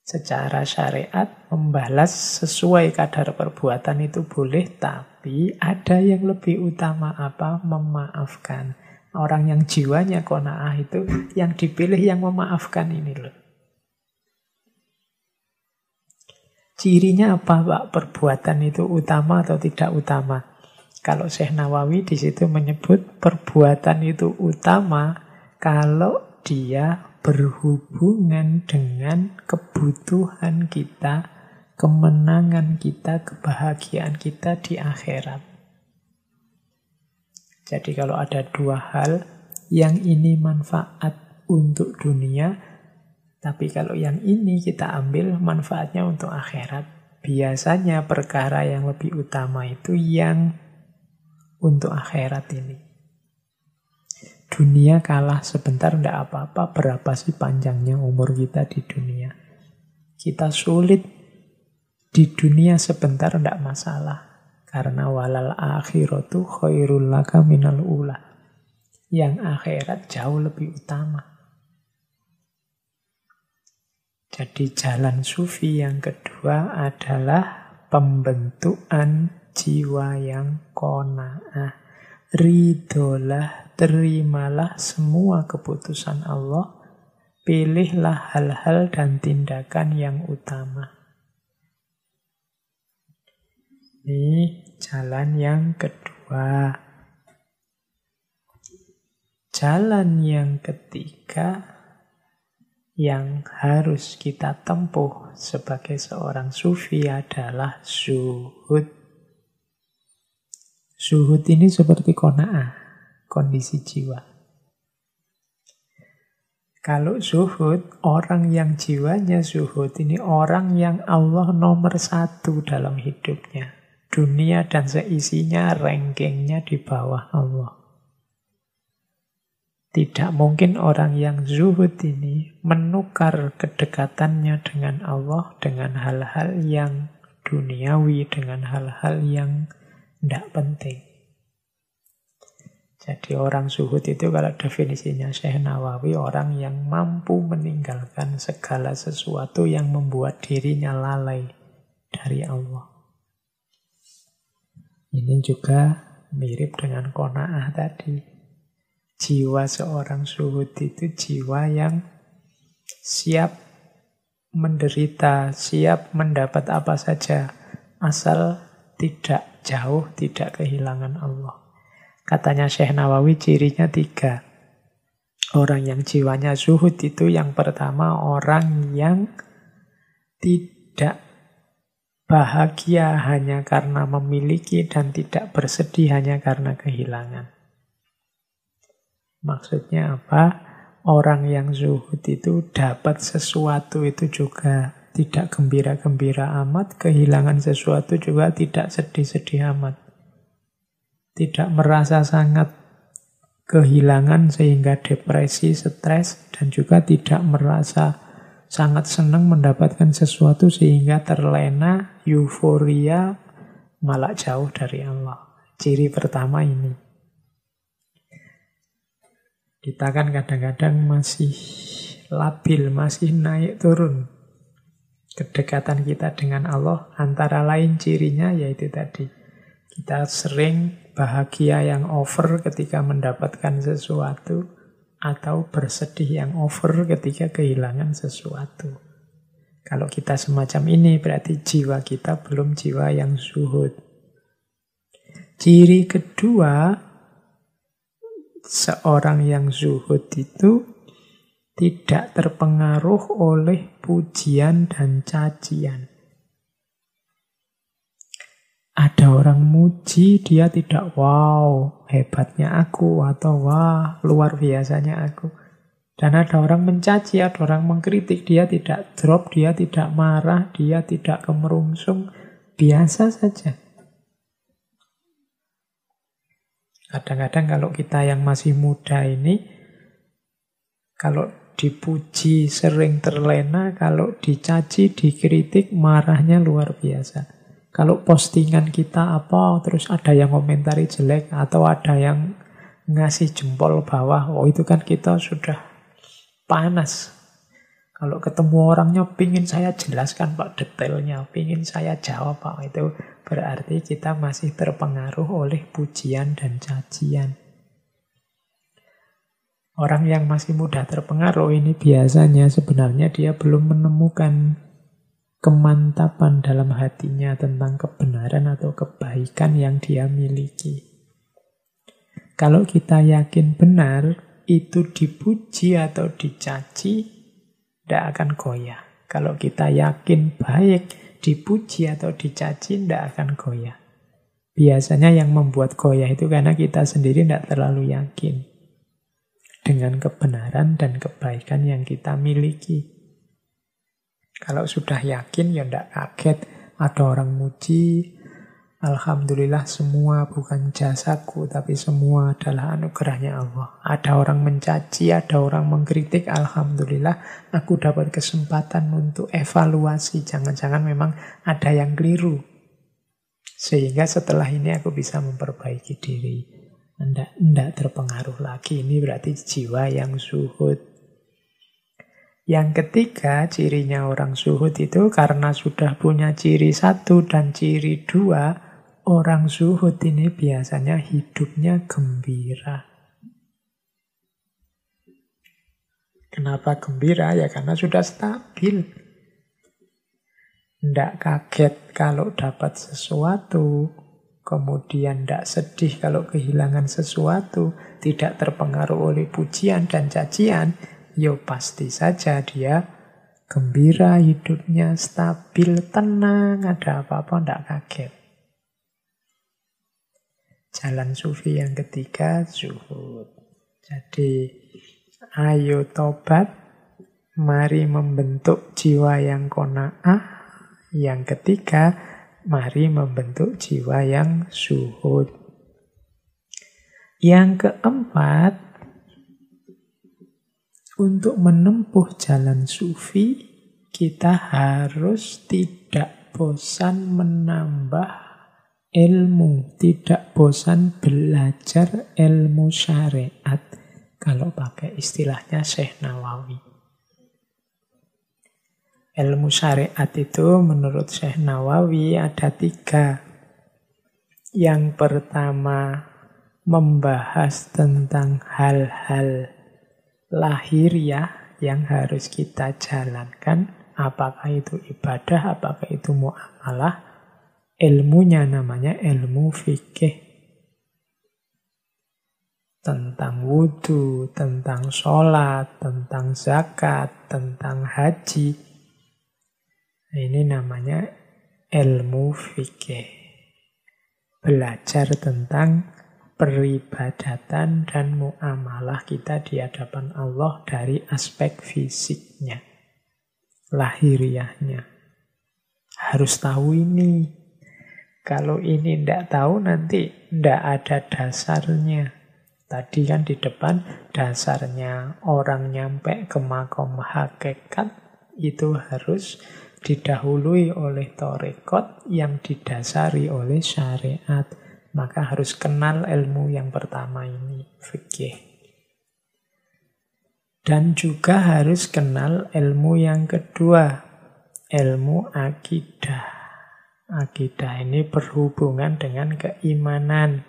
[SPEAKER 1] Secara syariat, membalas sesuai kadar perbuatan itu boleh, tapi ada yang lebih utama apa? Memaafkan. Orang yang jiwanya qanaah itu yang dipilih yang memaafkan ini loh. Cirinya apa, Pak? Perbuatan itu utama atau tidak utama? Kalau Syekh Nawawi di situ menyebut perbuatan itu utama kalau dia berhubungan dengan kebutuhan kita, kemenangan kita, kebahagiaan kita di akhirat. Jadi kalau ada dua hal, yang ini manfaat untuk dunia, tapi kalau yang ini kita ambil manfaatnya untuk akhirat. Biasanya perkara yang lebih utama itu yang untuk akhirat ini. Dunia kalah sebentar tidak apa-apa, berapa sih panjangnya umur kita di dunia. Kita sulit di dunia sebentar tidak masalah. Karena walal akhiratu khairul laka minal ula. Yang akhirat jauh lebih utama. Jadi jalan sufi yang kedua adalah pembentukan jiwa yang qanaah. Ridholah, terimalah semua keputusan Allah. Pilihlah hal-hal dan tindakan yang utama. Ini jalan yang kedua. Jalan yang ketiga yang harus kita tempuh sebagai seorang sufi adalah zuhud. Zuhud ini seperti qanaah, kondisi jiwa. Kalau zuhud, orang yang jiwanya zuhud ini orang yang Allah nomor satu dalam hidupnya. Dunia dan seisinya rankingnya di bawah Allah. Tidak mungkin orang yang zuhud ini menukar kedekatannya dengan Allah dengan hal-hal yang duniawi, dengan hal-hal yang tidak penting. Jadi orang zuhud itu kalau definisinya Syekh Nawawi, orang yang mampu meninggalkan segala sesuatu yang membuat dirinya lalai dari Allah. Ini juga mirip dengan qanaah tadi. Jiwa seorang zuhud itu jiwa yang siap menderita, siap mendapat apa saja, asal tidak jauh, tidak kehilangan Allah. Katanya Syekh Nawawi cirinya 3. Orang yang jiwanya zuhud itu yang pertama orang yang tidak bahagia hanya karena memiliki dan tidak bersedih hanya karena kehilangan. Maksudnya apa? Orang yang zuhud itu dapat sesuatu itu juga tidak gembira-gembira amat, kehilangan sesuatu juga tidak sedih-sedih amat. Tidak merasa sangat kehilangan sehingga depresi, stres, dan juga tidak merasa sangat senang mendapatkan sesuatu sehingga terlena, euforia, malah jauh dari Allah. Ciri pertama ini. Kita kan kadang-kadang masih labil, masih naik turun. Kedekatan kita dengan Allah antara lain cirinya yaitu tadi. Kita sering bahagia yang over ketika mendapatkan sesuatu atau bersedih yang over ketika kehilangan sesuatu. Kalau kita semacam ini berarti jiwa kita belum jiwa yang zuhud. Ciri kedua, seorang yang zuhud itu tidak terpengaruh oleh pujian dan cacian. Ada orang muji, dia tidak, wow, hebatnya aku, atau wah, luar biasanya aku. Dan ada orang mencaci, ada orang mengkritik, dia tidak drop, dia tidak marah, dia tidak kemerungsung, biasa saja. Kadang-kadang kalau kita yang masih muda ini, kalau dipuji sering terlena, kalau dicaci, dikritik, marahnya luar biasa. Kalau postingan kita apa, terus ada yang komentari jelek, atau ada yang ngasih jempol bawah, oh itu kan kita sudah panas. Kalau ketemu orangnya, pingin saya jelaskan Pak detailnya, pingin saya jawab Pak, itu berarti kita masih terpengaruh oleh pujian dan cacian. Orang yang masih mudah terpengaruh ini biasanya sebenarnya dia belum menemukan kemantapan dalam hatinya tentang kebenaran atau kebaikan yang dia miliki. Kalau kita yakin benar, itu dipuji atau dicaci, tidak akan goyah. Kalau kita yakin baik, dipuji atau dicaci, tidak akan goyah. Biasanya yang membuat goyah itu karena kita sendiri tidak terlalu yakin dengan kebenaran dan kebaikan yang kita miliki. Kalau sudah yakin, ya tidak kaget. Ada orang muji, alhamdulillah semua bukan jasaku, tapi semua adalah anugerahnya Allah. Ada orang mencaci, ada orang mengkritik, alhamdulillah aku dapat kesempatan untuk evaluasi. Jangan-jangan memang ada yang keliru. Sehingga setelah ini aku bisa memperbaiki diri. Tidak terpengaruh lagi. Ini berarti jiwa yang zuhud. Yang ketiga, cirinya orang zuhud itu karena sudah punya ciri 1 dan ciri 2, orang zuhud ini biasanya hidupnya gembira. Kenapa gembira? Ya karena sudah stabil. Tidak kaget kalau dapat sesuatu, kemudian tidak sedih kalau kehilangan sesuatu, tidak terpengaruh oleh pujian dan cacian, yo pasti saja dia gembira, hidupnya stabil, tenang, ada apa-apa tidak kaget. Jalan sufi yang ketiga, zuhud. Jadi, ayo tobat, mari membentuk jiwa yang qanaah. Yang ketiga, mari membentuk jiwa yang zuhud. Yang keempat, untuk menempuh jalan sufi, kita harus tidak bosan menambah ilmu, tidak bosan belajar ilmu syariat. Kalau pakai istilahnya Syekh Nawawi. Ilmu syariat itu menurut Syekh Nawawi ada 3. Yang pertama, membahas tentang hal-hal lahiriah yang harus kita jalankan. Apakah itu ibadah, apakah itu muamalah. Ilmunya namanya ilmu fikih. Tentang wudhu, tentang sholat, tentang zakat, tentang haji. Ini namanya ilmu fikih. Belajar tentang peribadatan dan muamalah kita di hadapan Allah dari aspek fisiknya, lahiriahnya. Harus tahu ini. Kalau ini tidak tahu nanti tidak ada dasarnya. Tadi kan di depan dasarnya orang nyampe ke makom hakikat itu harus didahului oleh tarekat yang didasari oleh syariat. Maka harus kenal ilmu yang pertama ini, fikih. Dan juga harus kenal ilmu yang kedua, ilmu akidah. Akidah ini berhubungan dengan keimanan.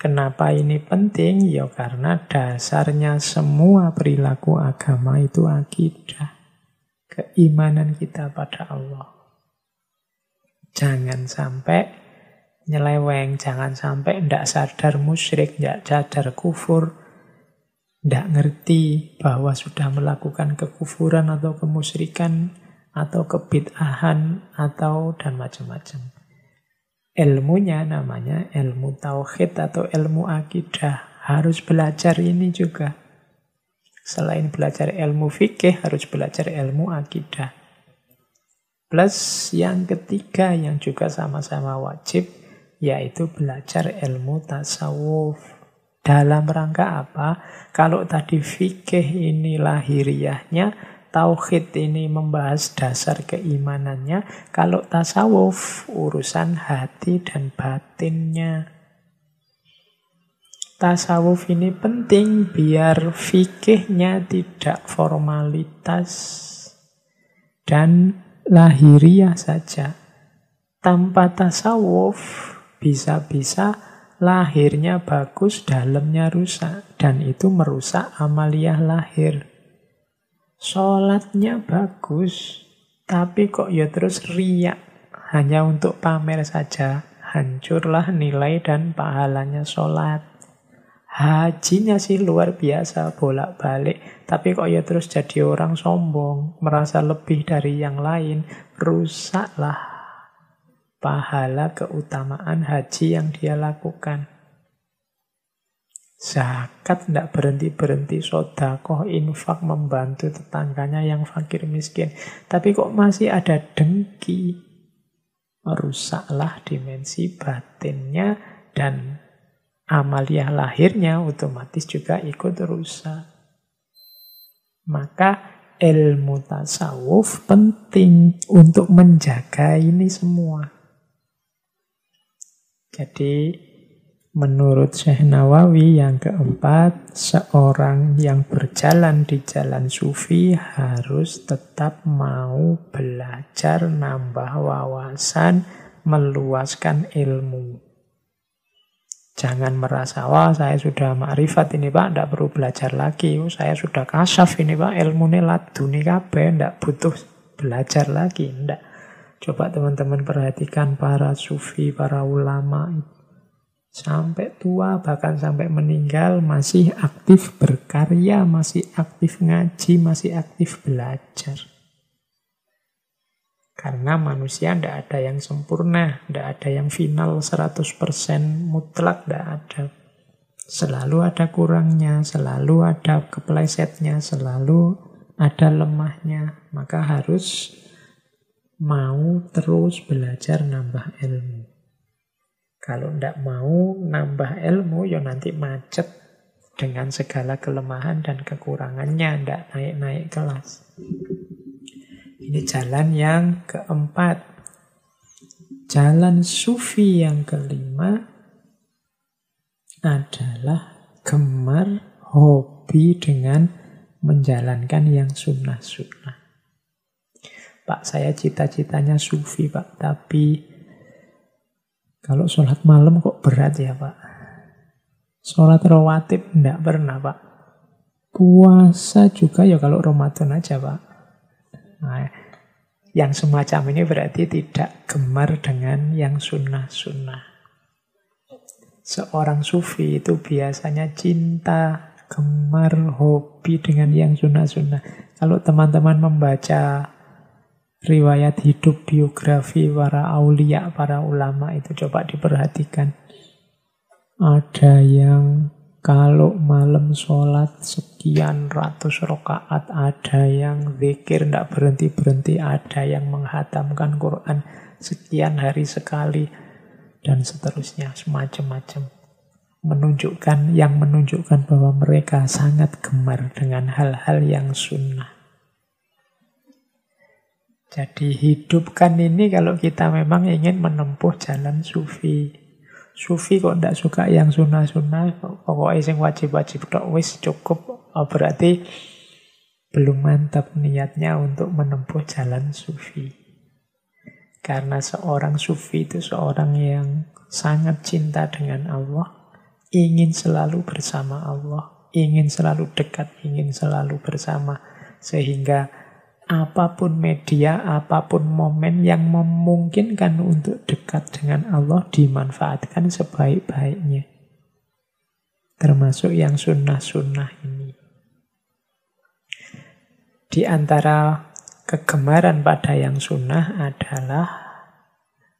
[SPEAKER 1] Kenapa ini penting? Ya karena dasarnya semua perilaku agama itu akidah. Keimanan kita pada Allah. Jangan sampai nyeleweng, jangan sampai tidak sadar musyrik, tidak sadar kufur, tidak ngerti bahwa sudah melakukan kekufuran atau kemusyrikan atau kebid'ahan atau dan macam-macam. Ilmunya namanya ilmu tauhid atau ilmu akidah. Harus belajar ini juga. Selain belajar ilmu fikih, harus belajar ilmu akidah. Plus yang ketiga yang juga sama-sama wajib, yaitu belajar ilmu tasawuf. Dalam rangka apa? Kalau tadi fikih ini lahiriahnya, tauhid ini membahas dasar keimanannya, kalau tasawuf urusan hati dan batinnya. Tasawuf ini penting biar fikihnya tidak formalitas dan lahiriah saja. Tanpa tasawuf bisa-bisa lahirnya bagus, dalamnya rusak. Dan itu merusak amaliyah lahir. Sholatnya bagus, tapi kok ya terus riak. Hanya untuk pamer saja. Hancurlah nilai dan pahalanya sholat. Hajinya sih luar biasa, bolak-balik. Tapi kok ya terus jadi orang sombong, merasa lebih dari yang lain. Rusaklah pahala keutamaan haji yang dia lakukan. Zakat tidak berhenti-berhenti, sedekah, infak, membantu tetangganya yang fakir miskin. Tapi kok masih ada dengki. Rusaklah dimensi batinnya dan amaliyah lahirnya otomatis juga ikut rusak. Maka ilmu tasawuf penting untuk menjaga ini semua. Jadi menurut Syekh Nawawi yang keempat, seorang yang berjalan di jalan sufi harus tetap mau belajar, nambah wawasan, meluaskan ilmu. Jangan merasa, wah saya sudah makrifat ini Pak, tidak perlu belajar lagi. Saya sudah kasyaf ini Pak, ilmunya laduni kabeh, tidak butuh belajar lagi. Tidak. Coba teman-teman perhatikan para sufi, para ulama. Sampai tua, bahkan sampai meninggal, masih aktif berkarya, masih aktif ngaji, masih aktif belajar. Karena manusia tidak ada yang sempurna, tidak ada yang final 100% mutlak, tidak ada. Selalu ada kurangnya, selalu ada keplesetnya, selalu ada lemahnya. Maka harus mau terus belajar nambah ilmu. Kalau tidak mau nambah ilmu, ya nanti macet dengan segala kelemahan dan kekurangannya, tidak naik-naik kelas. Ini jalan yang keempat. Jalan sufi yang kelima adalah gemar hobi dengan menjalankan yang sunnah-sunnah. Pak, saya cita-citanya sufi, Pak. Tapi kalau sholat malam kok berat ya, Pak? Sholat rawatib enggak pernah, Pak. Puasa juga ya kalau Ramadan aja, Pak. Nah, yang semacam ini berarti tidak gemar dengan yang sunnah-sunnah. Seorang sufi itu biasanya cinta, gemar, hobi dengan yang sunnah-sunnah. Kalau teman-teman membaca riwayat hidup biografi para aulia, para ulama itu coba diperhatikan. Ada yang kalau malam sholat sekian ratus rakaat, ada yang zikir tidak berhenti-berhenti, ada yang menghatamkan Quran sekian hari sekali, dan seterusnya, semacam-macam. Menunjukkan bahwa mereka sangat gemar dengan hal-hal yang sunnah. Jadi hidupkan ini kalau kita memang ingin menempuh jalan sufi. Sufi kok tidak suka yang sunnah-sunnah, pokoknya yang wajib-wajib tok wis cukup, berarti belum mantap niatnya untuk menempuh jalan sufi. Karena seorang sufi itu seorang yang sangat cinta dengan Allah, ingin selalu bersama Allah, ingin selalu dekat, ingin selalu bersama, sehingga apapun media, apapun momen yang memungkinkan untuk dekat dengan Allah dimanfaatkan sebaik-baiknya. Termasuk yang sunnah-sunnah ini. Di antara kegemaran pada yang sunnah adalah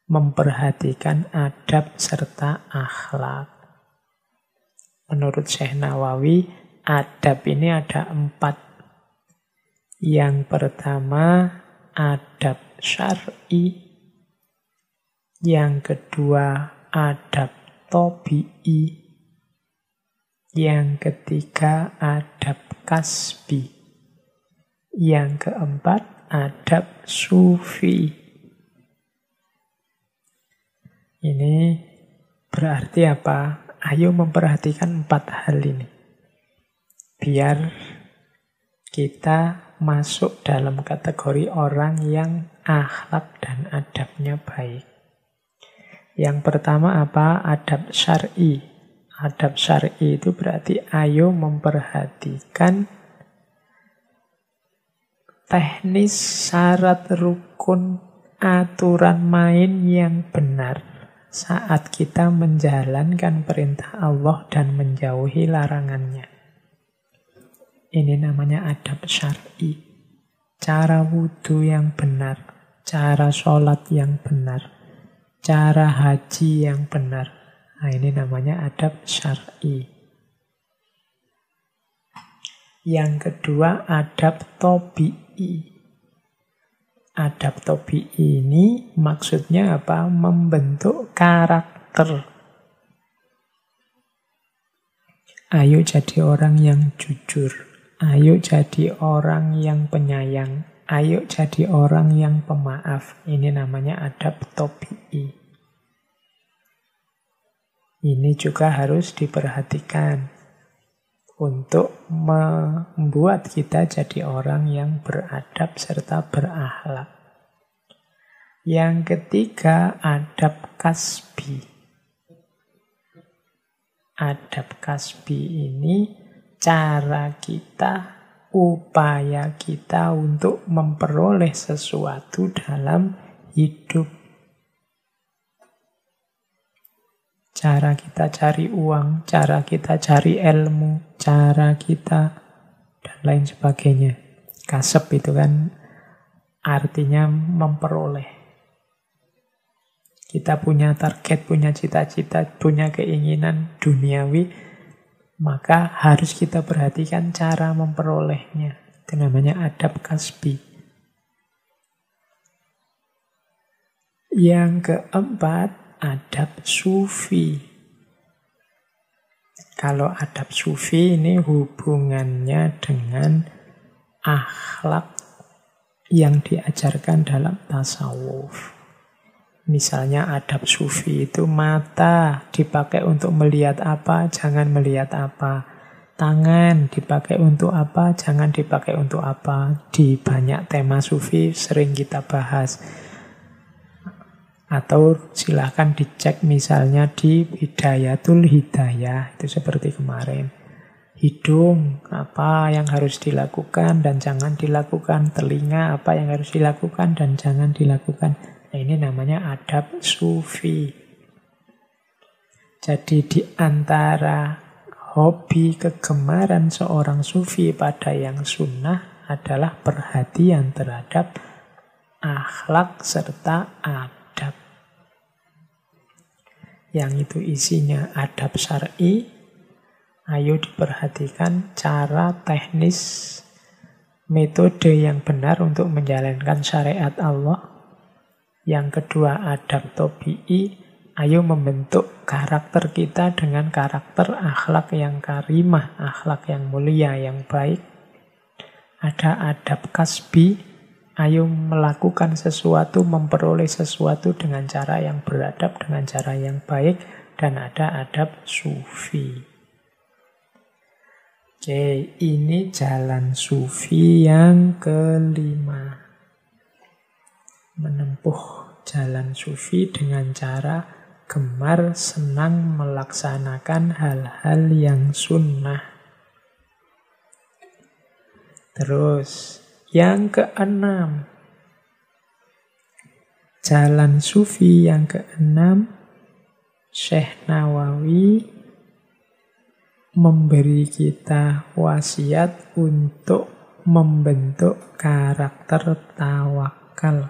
[SPEAKER 1] memperhatikan adab serta akhlak. Menurut Syekh Nawawi, adab ini ada 4. Yang pertama, adab syar'i. Yang kedua, adab tabi'i. Yang ketiga, adab kasbi. Yang keempat, adab sufi. Ini berarti apa? Ayo memperhatikan 4 hal ini. Biar kita masuk dalam kategori orang yang akhlak dan adabnya baik. Yang pertama apa? Adab syar'i. Adab syar'i itu berarti ayo memperhatikan teknis, syarat, rukun, aturan main yang benar saat kita menjalankan perintah Allah dan menjauhi larangannya. Ini namanya adab syar'i. Cara wudhu yang benar, cara sholat yang benar, cara haji yang benar. Nah, ini namanya adab syar'i. Yang kedua, adab tabi'i. Adab tabi'i ini maksudnya apa? Membentuk karakter. Ayo jadi orang yang jujur. Ayo jadi orang yang penyayang. Ayo jadi orang yang pemaaf. Ini namanya adab tabi'i. Ini juga harus diperhatikan untuk membuat kita jadi orang yang beradab serta berakhlak. Yang ketiga, adab kasbi. Adab kasbi ini cara kita, upaya kita untuk memperoleh sesuatu dalam hidup. Cara kita cari uang, cara kita cari ilmu, cara kita dan lain sebagainya. Kasab itu kan artinya memperoleh. Kita punya target, punya cita-cita, punya keinginan duniawi, maka harus kita perhatikan cara memperolehnya. Itu namanya adab kasbi. Yang keempat, adab sufi. Kalau adab sufi ini hubungannya dengan akhlak yang diajarkan dalam tasawuf. Misalnya adab sufi itu mata dipakai untuk melihat apa, jangan melihat apa. Tangan dipakai untuk apa, jangan dipakai untuk apa. Di banyak tema sufi sering kita bahas. Atau silahkan dicek misalnya di Bidayatul Hidayah. Itu seperti kemarin. Hidung, apa yang harus dilakukan dan jangan dilakukan. Telinga, apa yang harus dilakukan dan jangan dilakukan. Nah, ini namanya adab sufi. Jadi di antara hobi kegemaran seorang sufi pada yang sunnah adalah perhatian terhadap akhlak serta adab. Yang itu isinya adab syar'i. Ayo diperhatikan cara teknis, metode yang benar untuk menjalankan syariat Allah. Yang kedua, adab tabi'i. Ayo membentuk karakter kita dengan karakter akhlak yang karimah, akhlak yang mulia, yang baik. Ada adab kasbi. Ayo melakukan sesuatu, memperoleh sesuatu dengan cara yang beradab, dengan cara yang baik. Dan ada adab sufi. Oke, ini jalan sufi yang kelima. Menempuh jalan sufi dengan cara gemar senang melaksanakan hal-hal yang sunnah. Terus, yang keenam. Jalan sufi yang keenam, Syekh Nawawi memberi kita wasiat untuk membentuk karakter tawakal.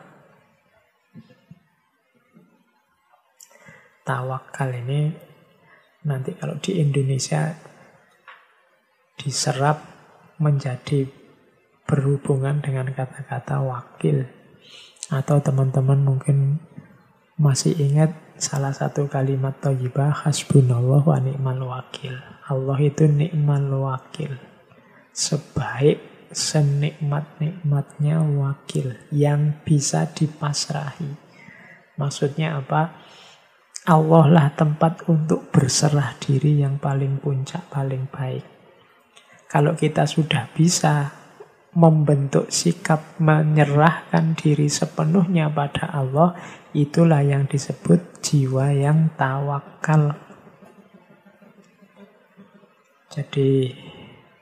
[SPEAKER 1] Tawakal ini nanti kalau di Indonesia diserap menjadi berhubungan dengan kata-kata wakil. Atau teman-teman mungkin masih ingat salah satu kalimat thayyibah, hasbunallah wa ni'mal wakil. Allah itu ni'mal wakil. Sebaik, senikmat-nikmatnya wakil yang bisa dipasrahi. Maksudnya apa? Allah lah tempat untuk berserah diri yang paling puncak, paling baik. Kalau kita sudah bisa membentuk sikap menyerahkan diri sepenuhnya pada Allah, itulah yang disebut jiwa yang tawakal. Jadi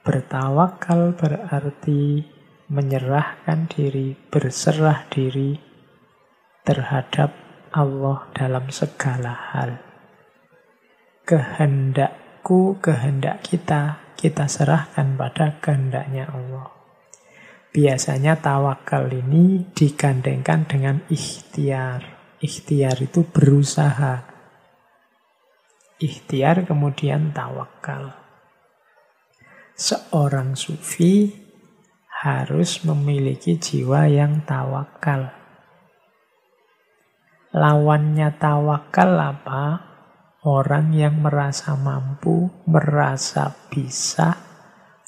[SPEAKER 1] bertawakal berarti menyerahkan diri, berserah diri terhadap Allah dalam segala hal. Kehendakku, kehendak kita serahkan pada kehendaknya Allah. Biasanya tawakal ini digandengkan dengan ikhtiar. Ikhtiar itu berusaha. Ikhtiar kemudian tawakal. Seorang sufi harus memiliki jiwa yang tawakal. Lawannya tawakal apa? Orang yang merasa mampu, merasa bisa,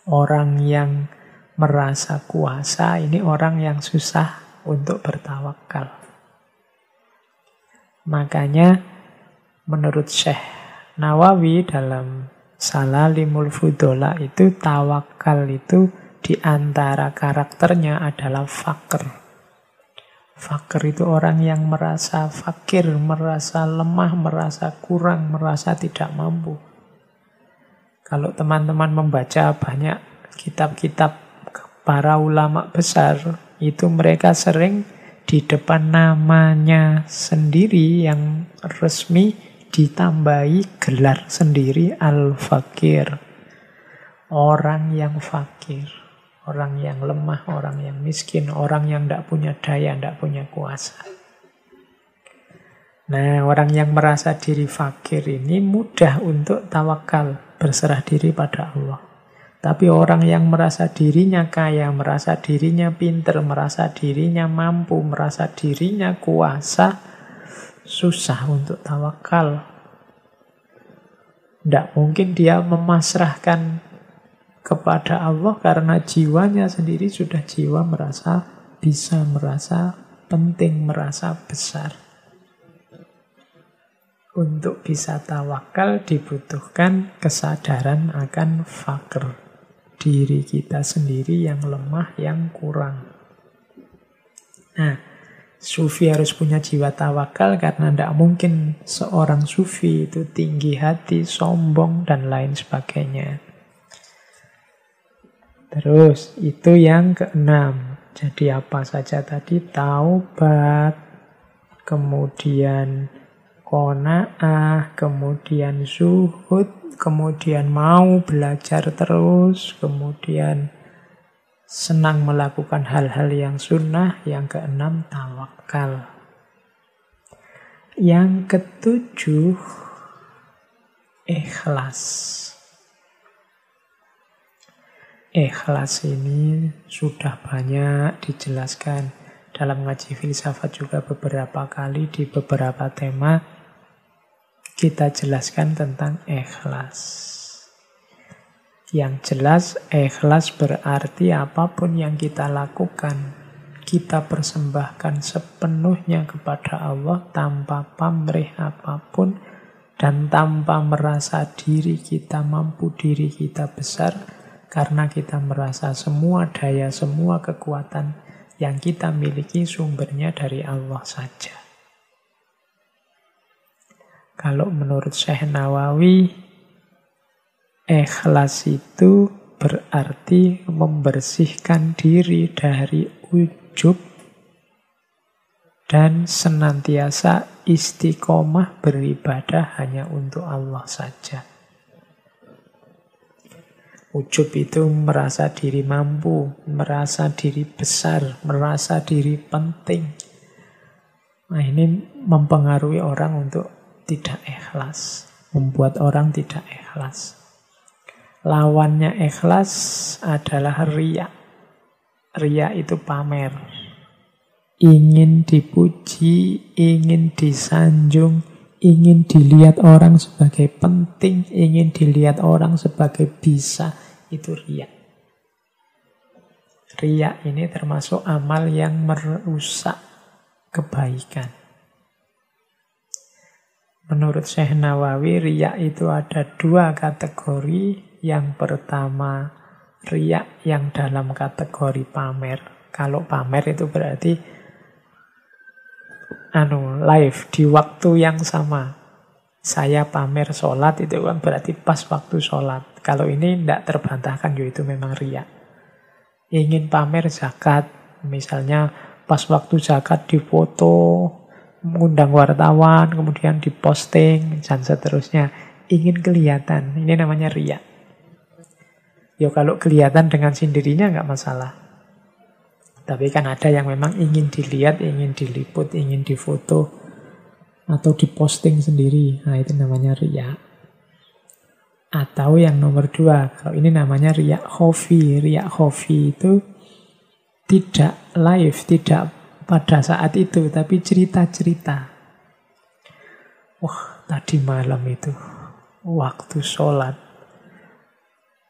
[SPEAKER 1] orang yang merasa kuasa, ini orang yang susah untuk bertawakal. Makanya menurut Syekh Nawawi dalam Salalimul Fudola itu tawakal itu di antara karakternya adalah fakir. Fakir itu orang yang merasa fakir, merasa lemah, merasa kurang, merasa tidak mampu. Kalau teman-teman membaca banyak kitab-kitab para ulama besar, itu mereka sering di depan namanya sendiri yang resmi ditambahi gelar sendiri al-fakir. Orang yang fakir, orang yang lemah, orang yang miskin, orang yang tidak punya daya, tidak punya kuasa. Nah, orang yang merasa diri fakir ini mudah untuk tawakal, berserah diri pada Allah. Tapi orang yang merasa dirinya kaya, merasa dirinya pinter, merasa dirinya mampu, merasa dirinya kuasa, susah untuk tawakal. Tidak mungkin dia memasrahkan kepada Allah karena jiwanya sendiri sudah jiwa merasa bisa merasa penting, merasa besar. Untuk bisa tawakal dibutuhkan kesadaran akan fakir, diri kita sendiri yang lemah, yang kurang. Nah, sufi harus punya jiwa tawakal karena tidak mungkin seorang sufi itu tinggi hati, sombong, dan lain sebagainya. Terus, itu yang keenam. Jadi apa saja tadi? Taubat, kemudian qanaah, kemudian zuhud, kemudian mau belajar terus, kemudian senang melakukan hal-hal yang sunnah. Yang keenam, tawakal. Yang ketujuh, ikhlas. Ikhlas ini sudah banyak dijelaskan dalam ngaji filsafat juga beberapa kali di beberapa tema kita jelaskan tentang ikhlas. Yang jelas, ikhlas berarti apapun yang kita lakukan, kita persembahkan sepenuhnya kepada Allah tanpa pamrih apapun dan tanpa merasa diri kita mampu, diri kita besar, karena kita merasa semua daya, semua kekuatan yang kita miliki sumbernya dari Allah saja. Kalau menurut Syekh Nawawi, ikhlas itu berarti membersihkan diri dari ujub dan senantiasa istiqomah beribadah hanya untuk Allah saja. Ujub itu merasa diri mampu, merasa diri besar, merasa diri penting. Nah, ini mempengaruhi orang untuk tidak ikhlas, membuat orang tidak ikhlas. Lawannya ikhlas adalah riya. Riya itu pamer. Ingin dipuji, ingin disanjung, ingin dilihat orang sebagai penting, ingin dilihat orang sebagai bisa. Itu riya. Riya ini termasuk amal yang merusak kebaikan. Menurut Syekh Nawawi, riya itu ada dua kategori. Yang pertama, riya yang dalam kategori pamer. Kalau pamer itu berarti live di waktu yang sama. Saya pamer sholat itu kan berarti pas waktu sholat. Kalau ini tidak terbantahkan, itu memang riya. Ingin pamer zakat, misalnya pas waktu zakat difoto, mengundang wartawan, kemudian diposting, dan seterusnya. Ingin kelihatan, ini namanya riya. Ya kalau kelihatan dengan sendirinya nggak masalah. Tapi kan ada yang memang ingin dilihat, ingin diliput, ingin difoto, atau diposting sendiri. Nah itu namanya riya. Atau yang nomor dua, kalau ini namanya riya khofi. Riya khofi itu tidak live, tidak pada saat itu, tapi cerita-cerita. Wah, tadi malam itu, waktu sholat,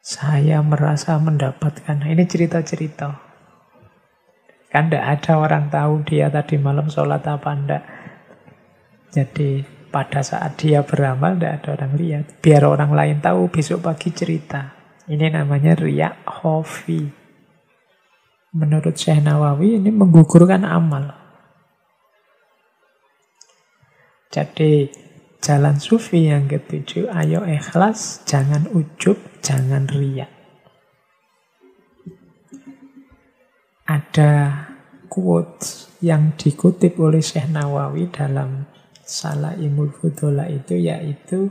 [SPEAKER 1] saya merasa mendapatkan, ini cerita-cerita. Kan tidak ada orang tahu dia tadi malam sholat apa enggak. Jadi pada saat dia beramal tidak ada orang lihat. Biar orang lain tahu, besok pagi cerita. Ini namanya riya khofi. Menurut Syekh Nawawi ini menggugurkan amal. Jadi jalan sufi yang ketujuh, ayo ikhlas, jangan ujub, jangan riya. Ada quotes yang dikutip oleh Syekh Nawawi dalam Salaimul Fudola itu, yaitu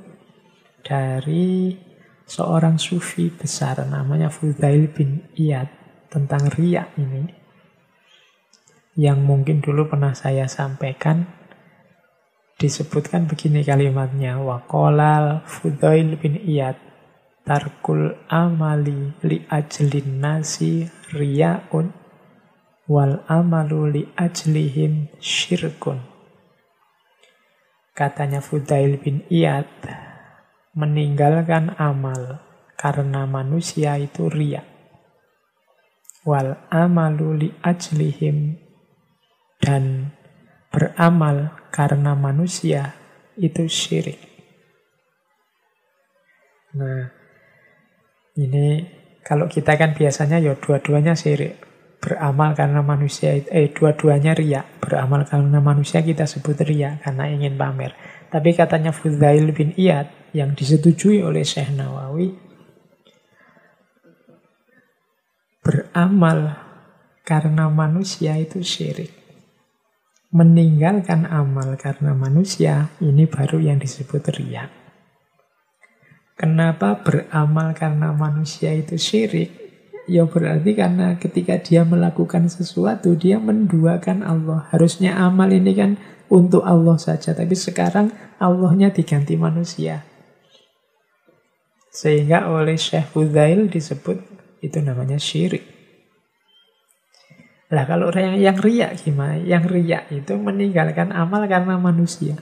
[SPEAKER 1] dari seorang sufi besar namanya Fudail bin Iyad tentang riya ini, yang mungkin dulu pernah saya sampaikan. Disebutkan begini kalimatnya, waqolal Fudail bin Iyad, tarkul amali li ajlin nasi riya'un wal amalu li ajlihim syirkun. Katanya Fudail bin Iyad, meninggalkan amal karena manusia itu riya. wal amalu li ajlihim, dan beramal karena manusia itu syirik. Nah, ini kalau kita kan biasanya ya dua-duanya syirik. Beramal karena manusia, dua-duanya riya. Beramal karena manusia kita sebut riya karena ingin pamer. Tapi katanya Fudail bin Iyad yang disetujui oleh Syekh Nawawi, beramal karena manusia itu syirik. Meninggalkan amal karena manusia, ini baru yang disebut riya. Kenapa beramal karena manusia itu syirik? Ya berarti karena ketika dia melakukan sesuatu, dia menduakan Allah. Harusnya amal ini kan untuk Allah saja, tapi sekarang Allahnya diganti manusia. Sehingga oleh Syekh Fudail disebut itu namanya syirik. Lah kalau yang riya gimana? Yang riya itu meninggalkan amal karena manusia.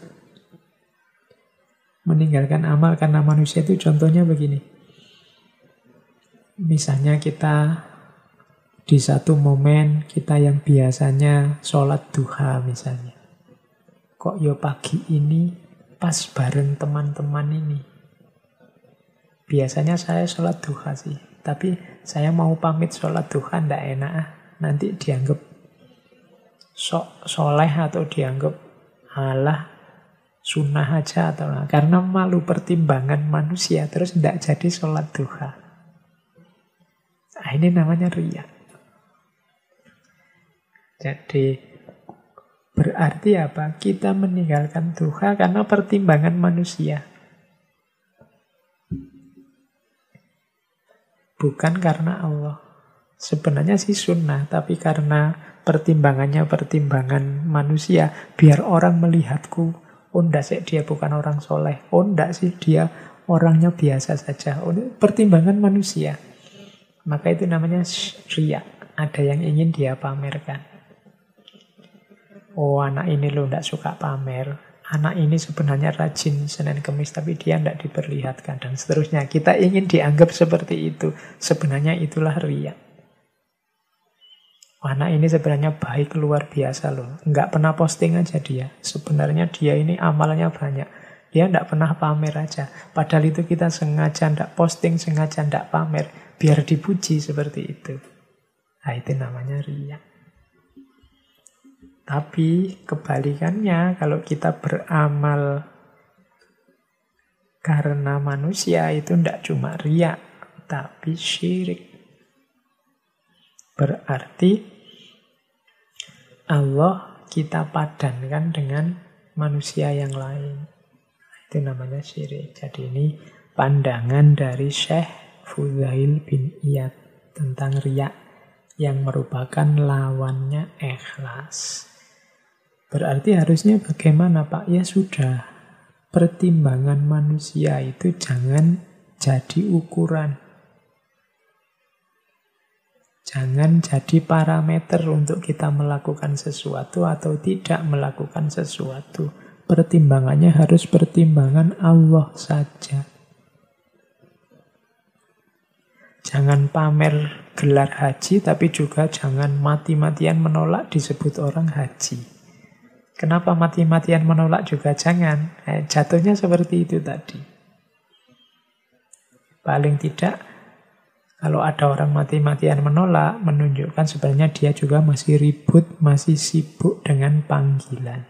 [SPEAKER 1] Meninggalkan amal karena manusia itu contohnya begini. Misalnya kita di satu momen kita yang biasanya sholat duha misalnya. Kok ya pagi ini pas bareng teman-teman ini. Biasanya saya sholat duha sih. Tapi saya mau pamit sholat duha ndak enak ah. Nanti dianggap sok soleh atau dianggap halah sunnah aja atau lah. Karena malu pertimbangan manusia terus ndak jadi sholat duha. Nah, ini namanya riya. Jadi berarti apa? Kita meninggalkan duha karena pertimbangan manusia. Bukan karena Allah. Sebenarnya sih sunnah, tapi karena pertimbangannya pertimbangan manusia. Biar orang melihatku, oh ndak sih dia bukan orang soleh. Oh ndak sih dia orangnya biasa saja. Oh, pertimbangan manusia. Maka itu namanya riya. Ada yang ingin dia pamerkan. Oh anak ini loh tidak suka pamer. Anak ini sebenarnya rajin Senin Kemis tapi dia tidak diperlihatkan. Dan seterusnya. Kita ingin dianggap seperti itu. Sebenarnya itulah riya. Anak ini sebenarnya baik luar biasa loh. Nggak pernah posting aja dia. Sebenarnya dia ini amalnya banyak. Dia tidak pernah pamer aja. Padahal itu kita sengaja tidak posting, sengaja tidak pamer. Biar dipuji seperti itu. Nah itu namanya riya. Tapi kebalikannya, kalau kita beramal karena manusia itu tidak cuma riya, tapi syirik. Berarti Allah kita padankan dengan manusia yang lain. Itu namanya syirik. Jadi ini pandangan dari Syekh Fudail bin Iyad tentang riya yang merupakan lawannya ikhlas. Berarti harusnya bagaimana Pak? Ya sudah, pertimbangan manusia itu jangan jadi ukuran. Jangan jadi parameter untuk kita melakukan sesuatu atau tidak melakukan sesuatu. Pertimbangannya harus pertimbangan Allah saja. Jangan pamer gelar haji, tapi juga jangan mati-matian menolak disebut orang haji. Kenapa mati-matian menolak juga jangan? Jatuhnya seperti itu tadi. Paling tidak, kalau ada orang mati-matian menolak, menunjukkan sebenarnya dia juga masih ribut, masih sibuk dengan panggilan.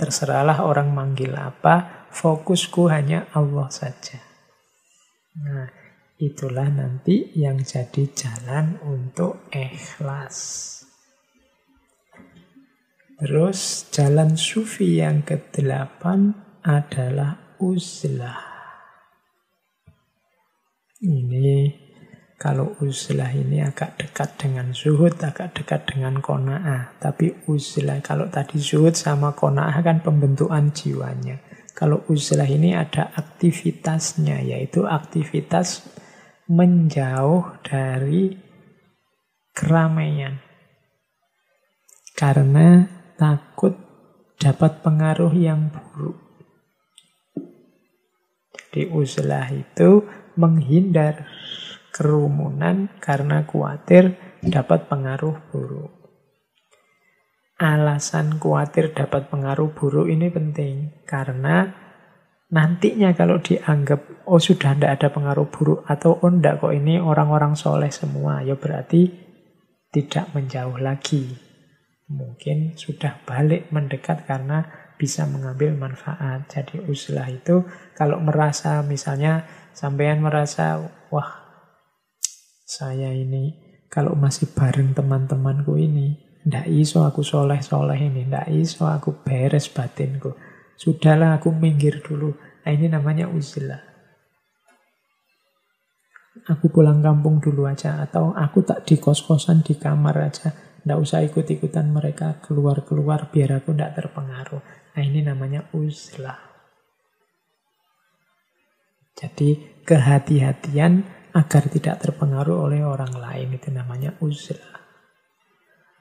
[SPEAKER 1] Terserahlah orang manggil apa, fokusku hanya Allah saja. Nah, itulah nanti yang jadi jalan untuk ikhlas. Terus jalan sufi yang ke-8 adalah uzlah. Ini kalau uzlah ini agak dekat dengan zuhud, agak dekat dengan qanaah. Tapi uzlah, kalau tadi zuhud sama qanaah kan pembentukan jiwanya. Kalau uzlah ini ada aktivitasnya, yaitu aktivitas menjauh dari keramaian. Karena takut dapat pengaruh yang buruk. Jadi uzlah itu menghindar kerumunan karena khawatir dapat pengaruh buruk. Alasan khawatir dapat pengaruh buruk ini penting, karena nantinya kalau dianggap, oh sudah tidak ada pengaruh buruk, atau oh enggak kok ini orang-orang soleh semua, ya berarti tidak menjauh lagi. Mungkin sudah balik mendekat karena bisa mengambil manfaat. Jadi uzlah itu kalau merasa, misalnya sampean merasa, wah saya ini kalau masih bareng teman-temanku ini, ndak iso aku soleh-soleh ini, ndak iso aku beres batinku. Sudahlah aku minggir dulu. Nah ini namanya uzlah. Aku pulang kampung dulu aja, atau aku tak di kos-kosan di kamar aja. Nggak usah ikut-ikutan mereka keluar-keluar biar aku nggak terpengaruh. Nah ini namanya uzlah. Jadi kehati-hatian agar tidak terpengaruh oleh orang lain, itu namanya uzlah.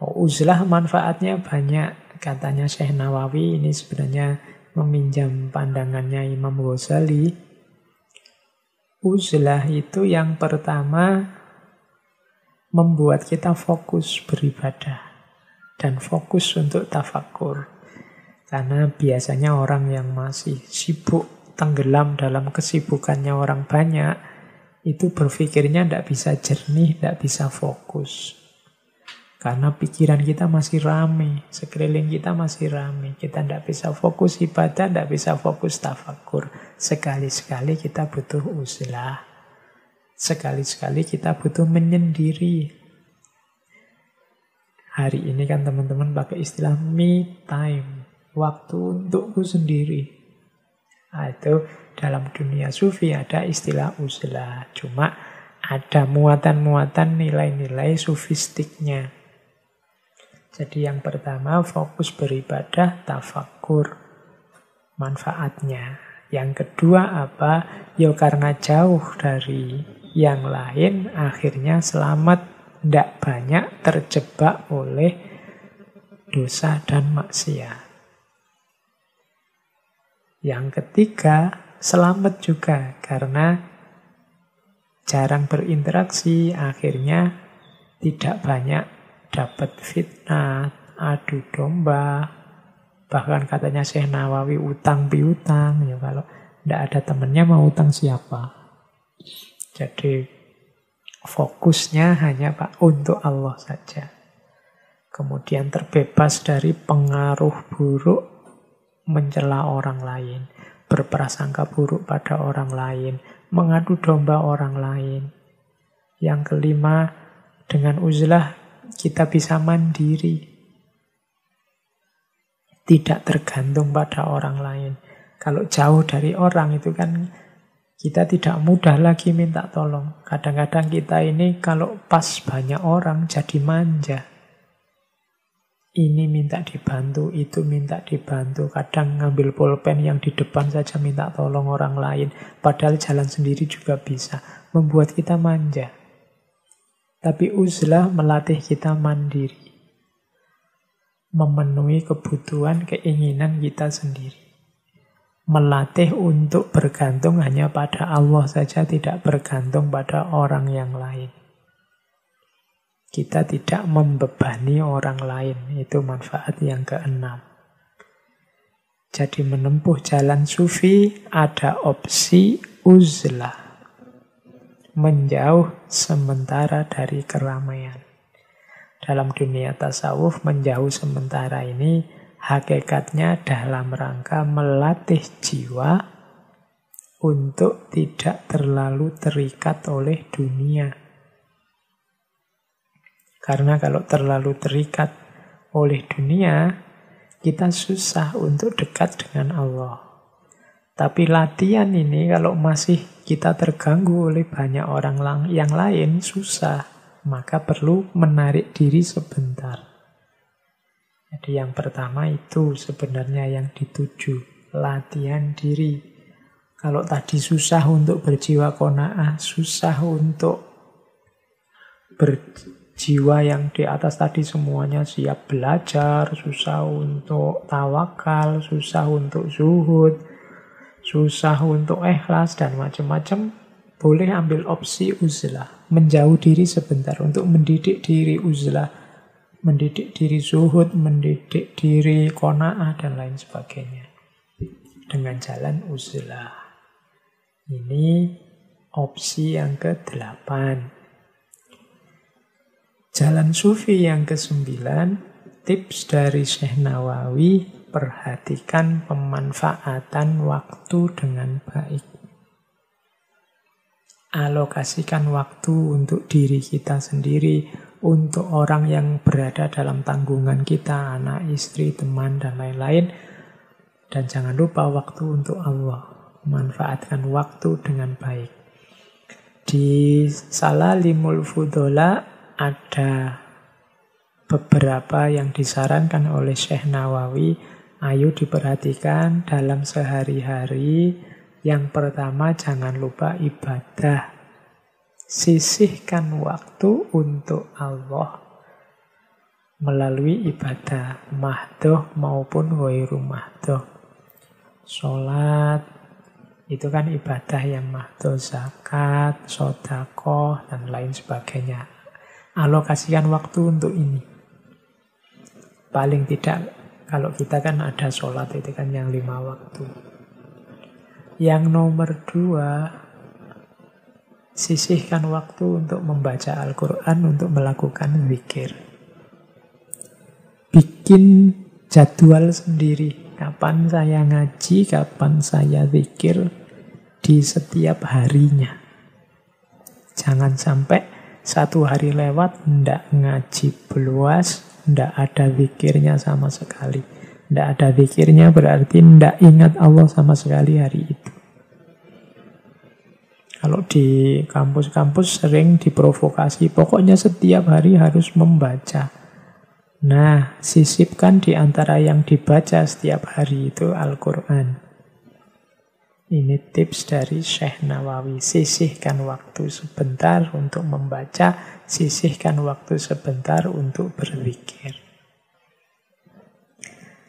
[SPEAKER 1] Oh, uzlah manfaatnya banyak. Katanya Syekh Nawawi, ini sebenarnya meminjam pandangannya Imam Ghazali. Uzlah itu yang pertama membuat kita fokus beribadah dan fokus untuk tafakkur. Karena biasanya orang yang masih sibuk, tenggelam dalam kesibukannya orang banyak, itu berpikirnya tidak bisa jernih, tidak bisa fokus. Karena pikiran kita masih rame, sekeliling kita masih rame. Kita tidak bisa fokus ibadah, tidak bisa fokus tafakkur. Sekali-sekali kita butuh uzlah. Sekali-sekali kita butuh menyendiri. Hari ini kan teman-teman pakai istilah me time. Waktu untukku sendiri. Nah, itu dalam dunia sufi ada istilah uzlah. Cuma ada muatan-muatan nilai-nilai sufistiknya. Jadi yang pertama fokus beribadah, tafakkur, manfaatnya. Yang kedua apa? Ya karena jauh dari yang lain, akhirnya selamat, tidak banyak terjebak oleh dosa dan maksiat. Yang ketiga, selamat juga karena jarang berinteraksi, akhirnya tidak banyak dapat fitnah, adu domba, bahkan katanya Syekh Nawawi utang piutang. Ya kalau tidak ada temannya mau utang siapa? Jadi fokusnya hanya untuk Allah saja. Kemudian terbebas dari pengaruh buruk mencela orang lain, berprasangka buruk pada orang lain, mengadu domba orang lain. Yang kelima, dengan uzlah kita bisa mandiri. Tidak tergantung pada orang lain. Kalau jauh dari orang itu kan kita tidak mudah lagi minta tolong. Kadang-kadang kita ini kalau pas banyak orang jadi manja. Ini minta dibantu, itu minta dibantu. Kadang ngambil pulpen yang di depan saja minta tolong orang lain. Padahal jalan sendiri juga bisa. Membuat kita manja. Tapi uzlah melatih kita mandiri. Memenuhi kebutuhan, keinginan kita sendiri. Melatih untuk bergantung hanya pada Allah saja, tidak bergantung pada orang yang lain. Kita tidak membebani orang lain. Itu manfaat yang keenam. Jadi menempuh jalan sufi ada opsi uzlah. Menjauh sementara dari keramaian. Dalam dunia tasawuf, menjauh sementara ini hakikatnya dalam rangka melatih jiwa untuk tidak terlalu terikat oleh dunia. Karena kalau terlalu terikat oleh dunia, kita susah untuk dekat dengan Allah. Tapi latihan ini kalau masih kita terganggu oleh banyak orang yang lain, susah. Maka perlu menarik diri sebentar. Jadi yang pertama itu sebenarnya yang dituju, latihan diri. Kalau tadi susah untuk berjiwa qanaah, susah untuk berjiwa yang di atas tadi semuanya siap belajar, susah untuk tawakal, susah untuk zuhud, susah untuk ikhlas dan macam-macam. boleh ambil opsi uzlah, menjauh diri sebentar untuk mendidik diri uzlah, mendidik diri zuhud, mendidik diri qanaah dan lain sebagainya. Dengan jalan uzlah. Ini opsi yang ke-8. Jalan sufi yang ke-9, tips dari Syekh Nawawi, perhatikan pemanfaatan waktu dengan baik. Alokasikan waktu untuk diri kita sendiri, untuk orang yang berada dalam tanggungan kita, anak, istri, teman, dan lain-lain. Dan jangan lupa waktu untuk Allah. Manfaatkan waktu dengan baik. Di Salalimul Fudola ada beberapa yang disarankan oleh Syekh Nawawi. Ayo diperhatikan dalam sehari-hari. Yang pertama, jangan lupa ibadah. Sisihkan waktu untuk Allah melalui ibadah mahdoh maupun ghairu mahdoh. Sholat itu kan ibadah yang mahdoh, zakat, sedekah, dan lain sebagainya. Alokasikan waktu untuk ini. Paling tidak, kalau kita kan ada sholat itu kan yang 5 waktu. Yang nomor 2, sisihkan waktu untuk membaca Al-Quran, untuk melakukan zikir. Bikin jadwal sendiri. Kapan saya ngaji, kapan saya zikir di setiap harinya. Jangan sampai satu hari lewat, ndak ngaji beluas, ndak ada zikirnya sama sekali. Ndak ada zikirnya berarti ndak ingat Allah sama sekali hari itu. Kalau di kampus-kampus sering diprovokasi, pokoknya setiap hari harus membaca. Nah, sisipkan di antara yang dibaca setiap hari itu Al-Quran. Ini tips dari Syekh Nawawi. Sisihkan waktu sebentar untuk membaca, sisihkan waktu sebentar untuk berzikir.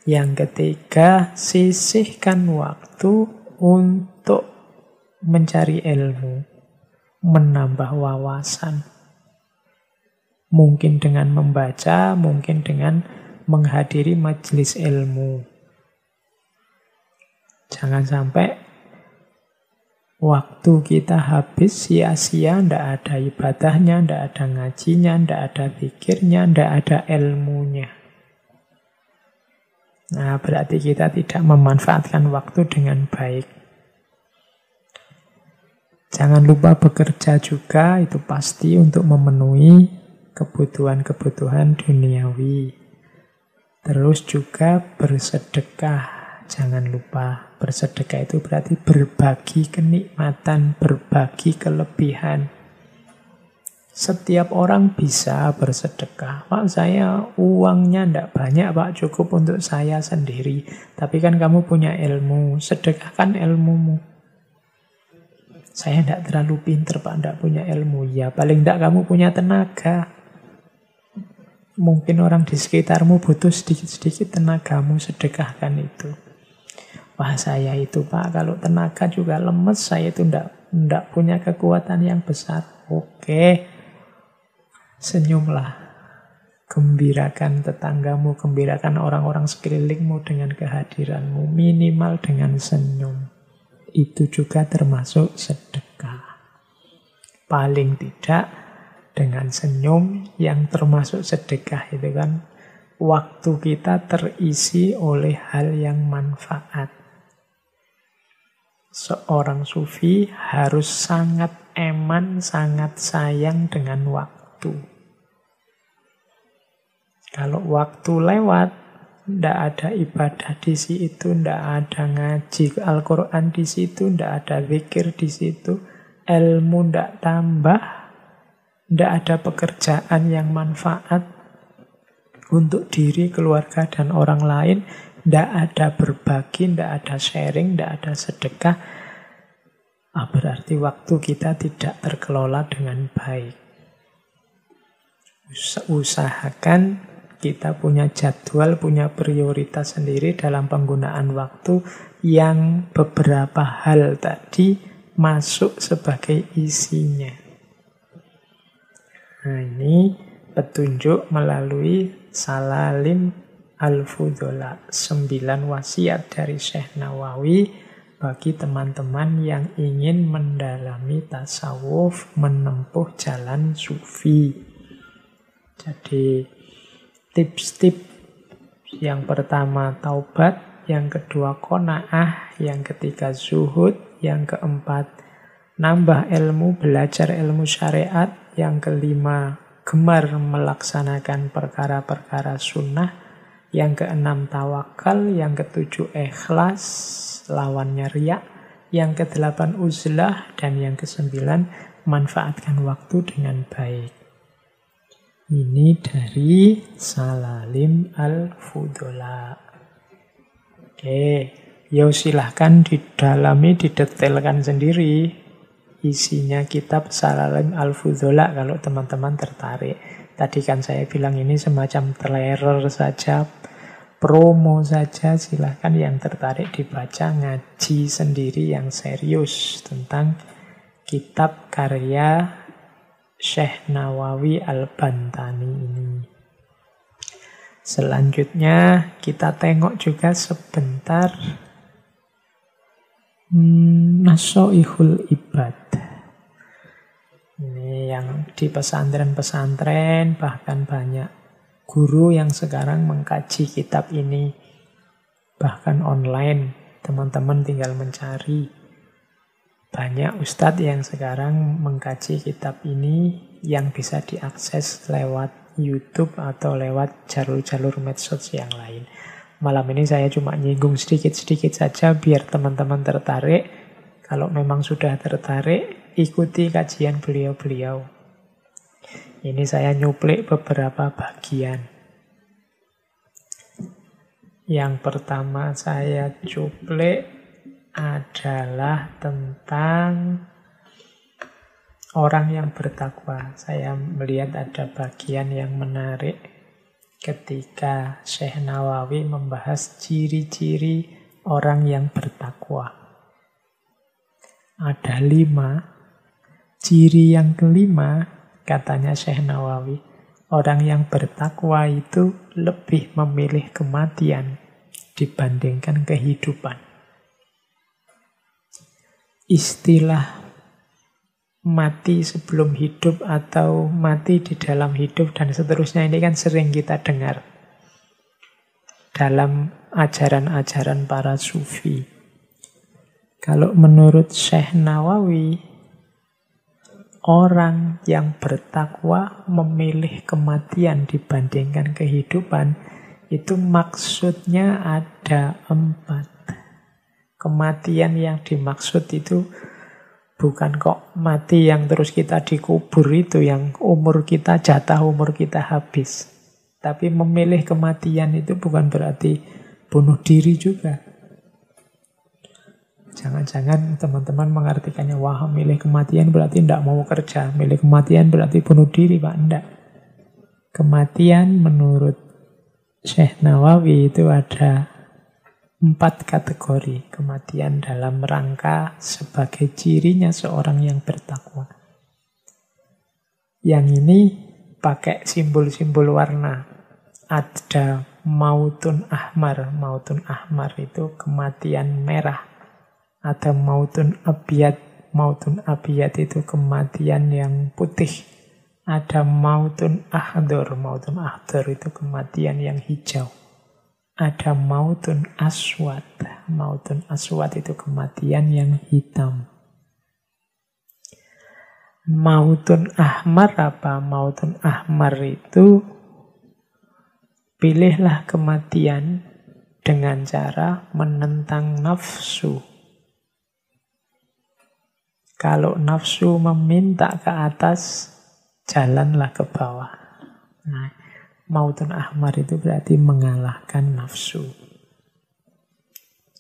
[SPEAKER 1] Yang ketiga, sisihkan waktu untuk mencari ilmu, menambah wawasan. Mungkin dengan membaca, mungkin dengan menghadiri majelis ilmu. Jangan sampai waktu kita habis sia-sia, ndak ada ibadahnya, ndak ada ngajinya, ndak ada zikirnya, ndak ada ilmunya. Nah, berarti kita tidak memanfaatkan waktu dengan baik. Jangan lupa bekerja juga, itu pasti untuk memenuhi kebutuhan-kebutuhan duniawi. Terus juga bersedekah. Jangan lupa, bersedekah itu berarti berbagi kenikmatan, berbagi kelebihan. Setiap orang bisa bersedekah. Pak, saya uangnya ndak banyak, Pak, cukup untuk saya sendiri. Tapi kan kamu punya ilmu, sedekahkan ilmumu. Saya ndak terlalu pinter, Pak, ndak punya ilmu. Ya, paling ndak kamu punya tenaga. Mungkin orang di sekitarmu butuh sedikit-sedikit tenagamu, sedekahkan itu. Wah, saya itu, Pak, kalau tenaga juga lemes, saya itu ndak punya kekuatan yang besar. Oke. Senyumlah, gembirakan tetanggamu, gembirakan orang-orang sekelilingmu dengan kehadiranmu, minimal dengan senyum. Itu juga termasuk sedekah. Paling tidak dengan senyum yang termasuk sedekah itu kan waktu kita terisi oleh hal yang manfaat. Seorang sufi harus sangat eman, sangat sayang dengan waktu. Kalau waktu lewat, ndak ada ibadah di situ, ndak ada ngaji Al-Quran di situ, ndak ada zikir di situ, ilmu ndak tambah, ndak ada pekerjaan yang manfaat untuk diri, keluarga, dan orang lain, ndak ada berbagi, ndak ada sharing, ndak ada sedekah, berarti waktu kita tidak terkelola dengan baik. Usahakan kita punya jadwal, punya prioritas sendiri dalam penggunaan waktu yang beberapa hal tadi masuk sebagai isinya. Nah, ini petunjuk melalui Salalim Al-Fudola, 9 wasiat dari Syekh Nawawi bagi teman-teman yang ingin mendalami tasawuf, menempuh jalan sufi. Jadi tips-tips yang pertama taubat, yang kedua qanaah, yang ketiga zuhud, yang keempat nambah ilmu, belajar ilmu syariat, yang kelima gemar melaksanakan perkara-perkara sunnah, yang keenam tawakal, yang ketujuh ikhlas, lawannya riya, yang kedelapan uzlah, dan yang kesembilan manfaatkan waktu dengan baik. Ini dari Salalim Al-Fudola. Oke, ya silahkan didalami, didetailkan sendiri isinya kitab Salalim Al-Fudola kalau teman-teman tertarik. Tadi kan saya bilang ini semacam trailer saja, promo saja. Silahkan yang tertarik dibaca, ngaji sendiri yang serius tentang kitab karya Syekh Nawawi Al-Bantani ini. Selanjutnya kita tengok juga sebentar Nasoihul Ibad. Ini yang di pesantren-pesantren, bahkan banyak guru yang sekarang mengkaji kitab ini. Bahkan online, teman-teman tinggal mencari. Banyak ustadz yang sekarang mengkaji kitab ini yang bisa diakses lewat YouTube atau lewat jalur-jalur medsos yang lain. Malam ini saya cuma nyinggung sedikit-sedikit saja biar teman-teman tertarik. Kalau memang sudah tertarik, ikuti kajian beliau-beliau. Ini saya nyuplik beberapa bagian. Yang pertama saya cuplik adalah tentang orang yang bertakwa. Saya melihat ada bagian yang menarik ketika Syekh Nawawi membahas ciri-ciri orang yang bertakwa. Ada 5. Ciri yang kelima, katanya Syekh Nawawi, orang yang bertakwa itu lebih memilih kematian dibandingkan kehidupan. Istilah mati sebelum hidup atau mati di dalam hidup dan seterusnya ini kan sering kita dengar dalam ajaran-ajaran para sufi. Kalau menurut Syekh Nawawi, orang yang bertakwa memilih kematian dibandingkan kehidupan, itu maksudnya ada 4. Kematian yang dimaksud itu bukan kok mati yang terus kita dikubur itu, yang umur kita, jatah umur kita habis. Tapi memilih kematian itu bukan berarti bunuh diri juga. Jangan-jangan teman-teman mengartikannya, wah milih kematian berarti tidak mau kerja, milih kematian berarti bunuh diri, Pak. Tidak. Kematian menurut Syekh Nawawi itu ada 4 kategori. Kematian dalam rangka sebagai cirinya seorang yang bertakwa. Yang ini pakai simbol-simbol warna. Ada mautun ahmar. Mautun ahmar itu kematian merah. Ada mautun abiyat. Mautun abiyat itu kematian yang putih. Ada mautun ahdor. Mautun ahdor itu kematian yang hijau. Ada mautun aswad. Mautun aswad itu kematian yang hitam. Mautun ahmar apa? Mautun ahmar itu pilihlah kematian dengan cara menentang nafsu. Kalau nafsu meminta ke atas, jalanlah ke bawah. Nah, mautun ahmar itu berarti mengalahkan nafsu.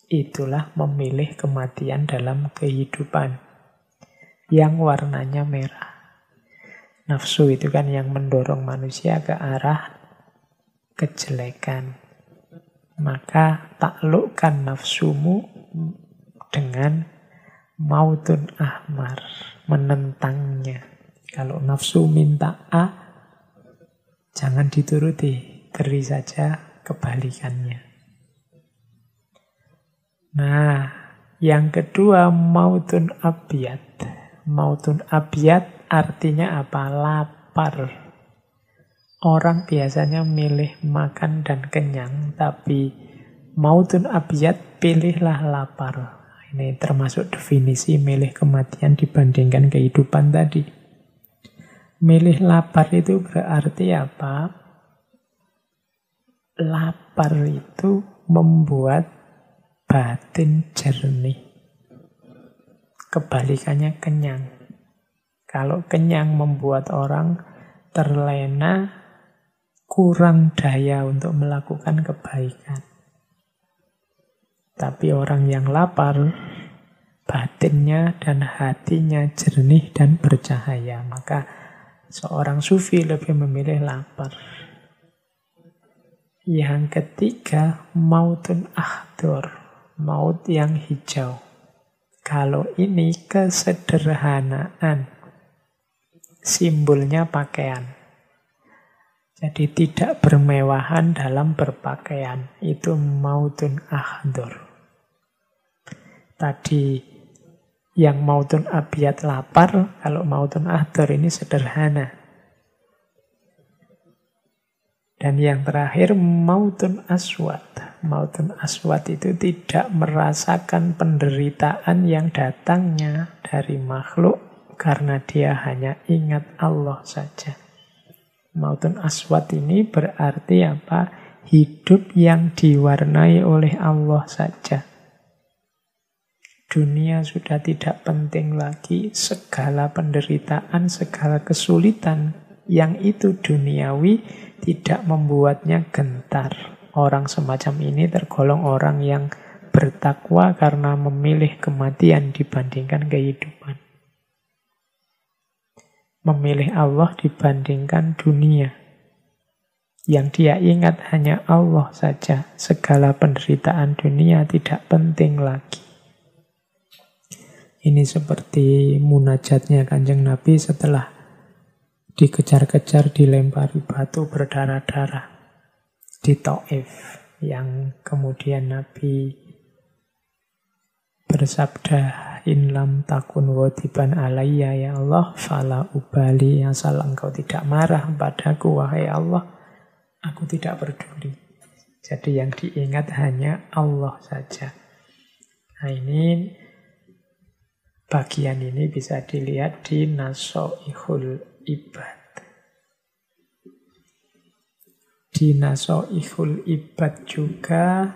[SPEAKER 1] Itulah memilih kematian dalam kehidupan yang warnanya merah. Nafsu itu kan yang mendorong manusia ke arah kejelekan. Maka taklukkan nafsumu dengan mautun ahmar, menentangnya. Kalau nafsu minta A, jangan dituruti, beri saja kebalikannya. Nah, yang kedua mautun abyad. Mautun abyad artinya apa? Lapar. Orang biasanya milih makan dan kenyang, tapi mautun abyad pilihlah lapar. Ini termasuk definisi milih kematian dibandingkan kehidupan tadi. Milih lapar itu berarti apa? Lapar itu membuat batin jernih. Kebalikannya kenyang. Kalau kenyang membuat orang terlena, kurang daya untuk melakukan kebaikan. Tapi orang yang lapar, batinnya dan hatinya jernih dan bercahaya. Maka seorang sufi lebih memilih lapar. Yang ketiga, mautun ahdor. Maut yang hijau. Kalau ini kesederhanaan. Simbolnya pakaian. Jadi tidak bermewahan dalam berpakaian. Itu mautun ahdor. Tadi yang mautun abyad lapar, kalau mautun ahdor ini sederhana. Dan yang terakhir mautun aswad. Mautun aswad itu tidak merasakan penderitaan yang datangnya dari makhluk karena dia hanya ingat Allah saja. Mautun aswad ini berarti apa? Hidup yang diwarnai oleh Allah saja. Dunia sudah tidak penting lagi, segala penderitaan, segala kesulitan yang itu duniawi tidak membuatnya gentar. Orang semacam ini tergolong orang yang bertakwa karena memilih kematian dibandingkan kehidupan. Memilih Allah dibandingkan dunia. Yang dia ingat hanya Allah saja. Segala penderitaan dunia tidak penting lagi. Ini seperti munajatnya Kanjeng Nabi setelah dikejar-kejar, dilempari batu berdarah-darah di Taif, yang kemudian Nabi bersabda, in lam takun wadiban alayya ya Allah, fala ubali, asal engkau tidak marah padaku wahai Allah, aku tidak peduli. Jadi yang diingat hanya Allah saja. Nah ini, bagian ini bisa dilihat di Nasoihul Ibad. Di Nasoihul Ibad juga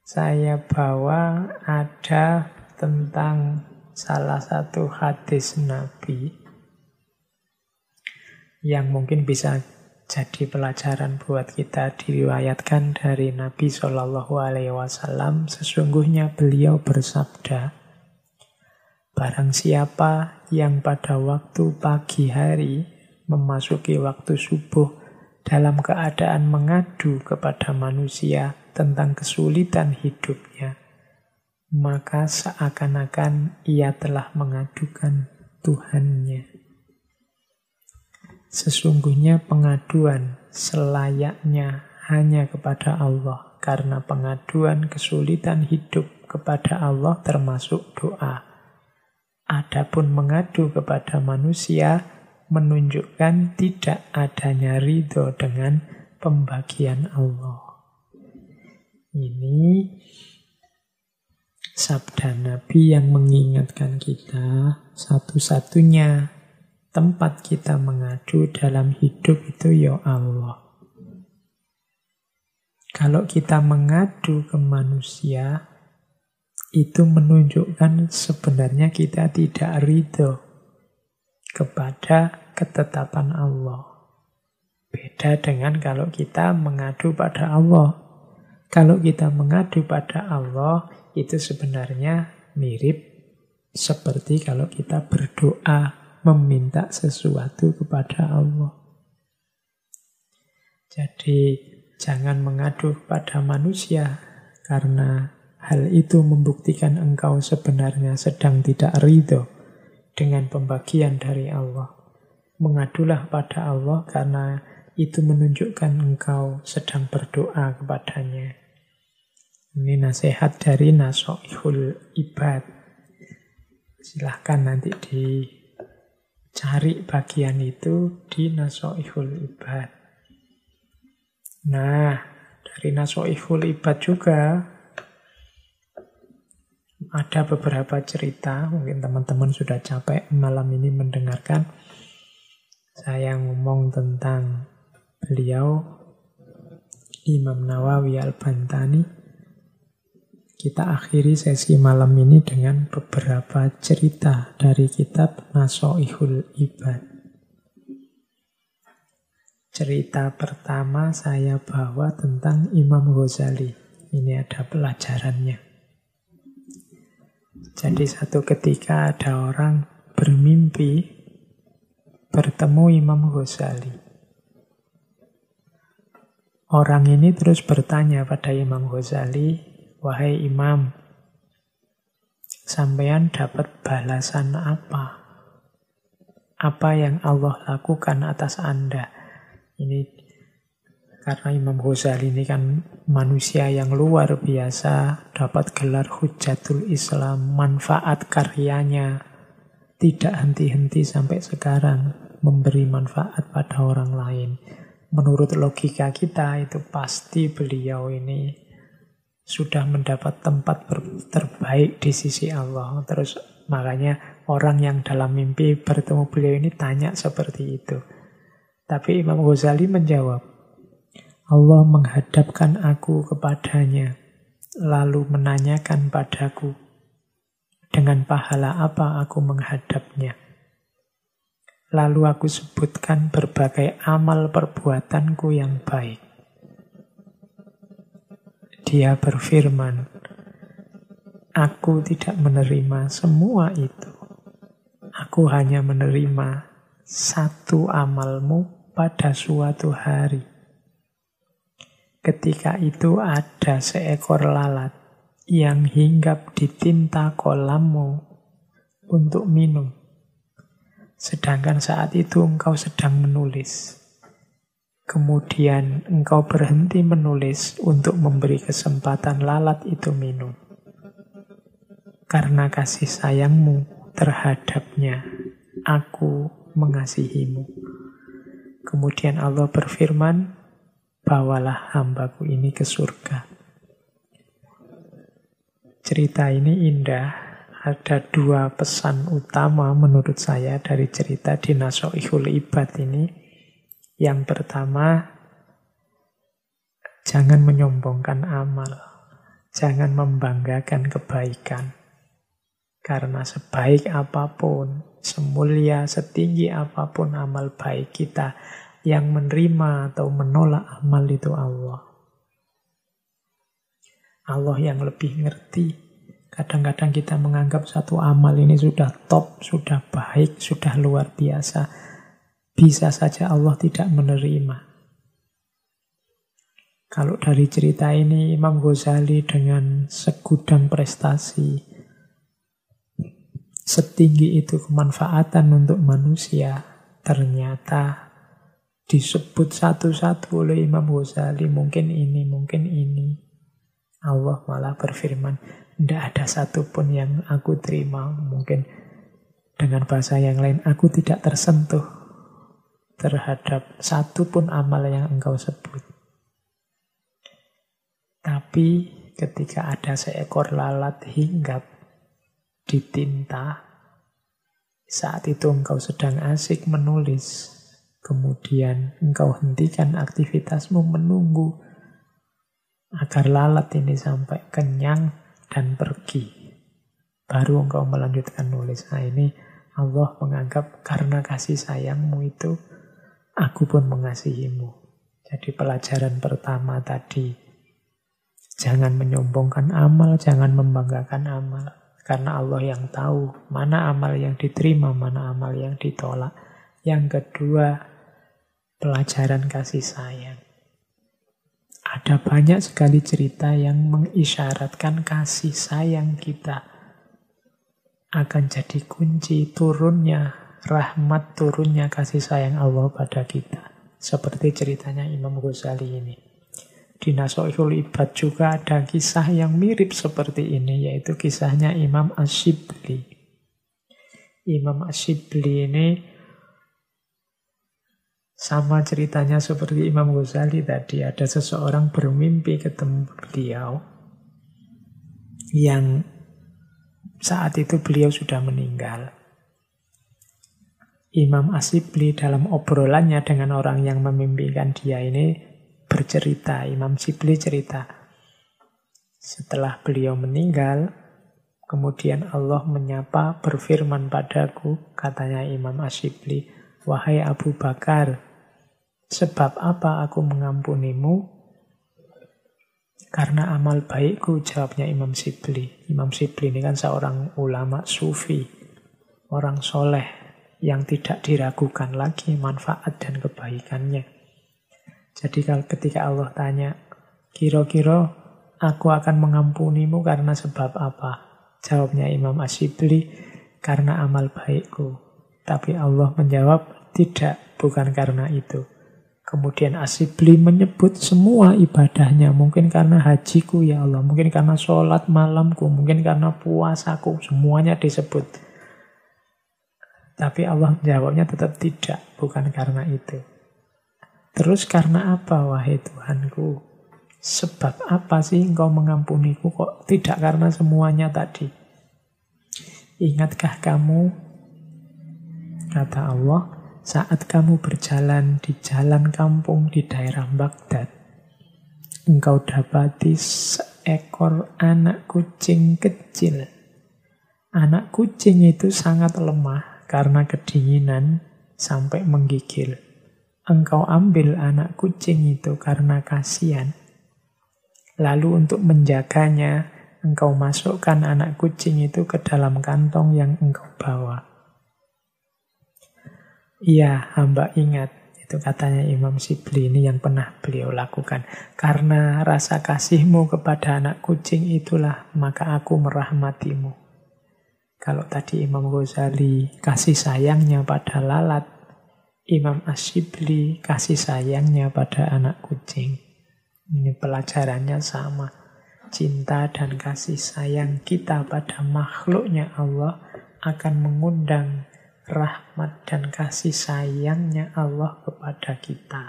[SPEAKER 1] saya bawa ada tentang salah satu hadis Nabi yang mungkin bisa jadi pelajaran buat kita. Diriwayatkan dari Nabi SAW, sesungguhnya beliau bersabda, barang siapa yang pada waktu pagi hari memasuki waktu subuh dalam keadaan mengadu kepada manusia tentang kesulitan hidupnya, maka seakan-akan ia telah mengadukan Tuhannya. Sesungguhnya pengaduan selayaknya hanya kepada Allah, karena pengaduan kesulitan hidup kepada Allah termasuk doa. Adapun mengadu kepada manusia menunjukkan tidak adanya ridho dengan pembagian Allah. Ini sabda Nabi yang mengingatkan kita, satu-satunya tempat kita mengadu dalam hidup itu ya Allah. Kalau kita mengadu ke manusia, itu menunjukkan sebenarnya kita tidak ridho kepada ketetapan Allah. Beda dengan kalau kita mengadu pada Allah. Kalau kita mengadu pada Allah, itu sebenarnya mirip seperti kalau kita berdoa meminta sesuatu kepada Allah. Jadi jangan mengadu pada manusia, karena hal itu membuktikan engkau sebenarnya sedang tidak ridho dengan pembagian dari Allah. Mengadulah pada Allah karena itu menunjukkan engkau sedang berdoa kepadanya. Ini nasihat dari Nasoihul Ibad. Silahkan nanti dicari bagian itu di Nasoihul Ibad. Nah, dari Nasoihul Ibad juga ada beberapa cerita. Mungkin teman-teman sudah capek malam ini mendengarkan saya ngomong tentang beliau, Imam Nawawi Al-Bantani. Kita akhiri sesi malam ini dengan beberapa cerita dari kitab Nasoihul Ibad. Cerita pertama saya bawa tentang Imam Ghazali. Ini ada pelajarannya. Jadi satu ketika ada orang bermimpi bertemu Imam Ghazali. Orang ini terus bertanya pada Imam Ghazali, "Wahai Imam, sampean dapat balasan apa? Apa yang Allah lakukan atas Anda?" Ini karena Imam Ghazali ini kan manusia yang luar biasa, dapat gelar Hujjatul Islam, manfaat karyanya tidak henti-henti sampai sekarang, memberi manfaat pada orang lain. Menurut logika kita itu pasti beliau ini sudah mendapat tempat terbaik di sisi Allah. Terus makanya orang yang dalam mimpi bertemu beliau ini tanya seperti itu. Tapi Imam Ghazali menjawab, Allah menghadapkan aku kepadanya, lalu menanyakan padaku, dengan pahala apa aku menghadapnya. Lalu aku sebutkan berbagai amal perbuatanku yang baik. Dia berfirman, aku tidak menerima semua itu. Aku hanya menerima satu amalmu pada suatu hari. Ketika itu ada seekor lalat yang hinggap di tinta kolammu untuk minum. Sedangkan saat itu engkau sedang menulis. Kemudian engkau berhenti menulis untuk memberi kesempatan lalat itu minum. Karena kasih sayangmu terhadapnya, aku mengasihimu. Kemudian Allah berfirman, bawalah hambaku ini ke surga. Cerita ini indah. Ada dua pesan utama menurut saya dari cerita di Nasoihul Ibad ini. Yang pertama, jangan menyombongkan amal. Jangan membanggakan kebaikan. Karena sebaik apapun, semulia, setinggi apapun amal baik kita, yang menerima atau menolak amal itu Allah. Allah yang lebih ngerti. Kadang-kadang kita menganggap satu amal ini sudah top, sudah baik, sudah luar biasa. Bisa saja Allah tidak menerima. Kalau dari cerita ini Imam Ghazali dengan segudang prestasi, setinggi itu kemanfaatan untuk manusia, ternyata disebut satu-satu oleh Imam Ghazali, mungkin ini, mungkin ini. Allah malah berfirman, tidak ada satupun yang aku terima. Mungkin dengan bahasa yang lain, aku tidak tersentuh terhadap satu pun amal yang engkau sebut. Tapi ketika ada seekor lalat hinggap di tinta, saat itu engkau sedang asik menulis, kemudian engkau hentikan aktivitasmu menunggu agar lalat ini sampai kenyang dan pergi. Baru engkau melanjutkan nulis. Nah ini Allah menganggap karena kasih sayangmu itu, aku pun mengasihimu. Jadi pelajaran pertama tadi, jangan menyombongkan amal, jangan membanggakan amal. Karena Allah yang tahu mana amal yang diterima, mana amal yang ditolak. Yang kedua, pelajaran kasih sayang. Ada banyak sekali cerita yang mengisyaratkan kasih sayang kita akan jadi kunci turunnya rahmat, turunnya kasih sayang Allah pada kita. Seperti ceritanya Imam Ghazali ini. Di Nasha'ihul Ibad juga ada kisah yang mirip seperti ini, yaitu kisahnya Imam Asyibli. Imam Asyibli ini sama ceritanya seperti Imam Ghazali tadi. Ada seseorang bermimpi ketemu beliau yang saat itu beliau sudah meninggal. Imam Asyibli dalam obrolannya dengan orang yang memimpikan dia ini bercerita. Imam Asyibli cerita, setelah beliau meninggal, kemudian Allah menyapa, berfirman padaku, katanya Imam Asyibli, wahai Abu Bakar, sebab apa aku mengampunimu? Karena amal baikku, jawabnya Imam Asyibli. Imam Asyibli ini kan seorang ulama sufi, orang soleh, yang tidak diragukan lagi manfaat dan kebaikannya. Jadi kalau ketika Allah tanya, kira-kira aku akan mengampunimu karena sebab apa? Jawabnya Imam Asyibli, karena amal baikku. Tapi Allah menjawab, tidak, bukan karena itu. Kemudian Asyibli menyebut semua ibadahnya. Mungkin karena hajiku ya Allah, mungkin karena sholat malamku, mungkin karena puasaku, semuanya disebut. Tapi Allah jawabnya tetap tidak, bukan karena itu. Terus karena apa, wahai Tuhanku? Sebab apa sih engkau mengampuniku? Kok tidak karena semuanya tadi? Ingatkah kamu, kata Allah, saat kamu berjalan di jalan kampung di daerah Baghdad, engkau dapati seekor anak kucing kecil. Anak kucing itu sangat lemah karena kedinginan sampai menggigil. Engkau ambil anak kucing itu karena kasihan. Lalu untuk menjaganya, engkau masukkan anak kucing itu ke dalam kantong yang engkau bawa. Iya, hamba ingat. Itu katanya Imam Asyibli ini yang pernah beliau lakukan. Karena rasa kasihmu kepada anak kucing itulah, maka aku merahmatimu. Kalau tadi Imam Ghazali kasih sayangnya pada lalat, Imam Asyibli kasih sayangnya pada anak kucing. Ini pelajarannya sama. Cinta dan kasih sayang kita pada makhluknya Allah akan mengundang rahmat dan kasih sayangnya Allah kepada kita.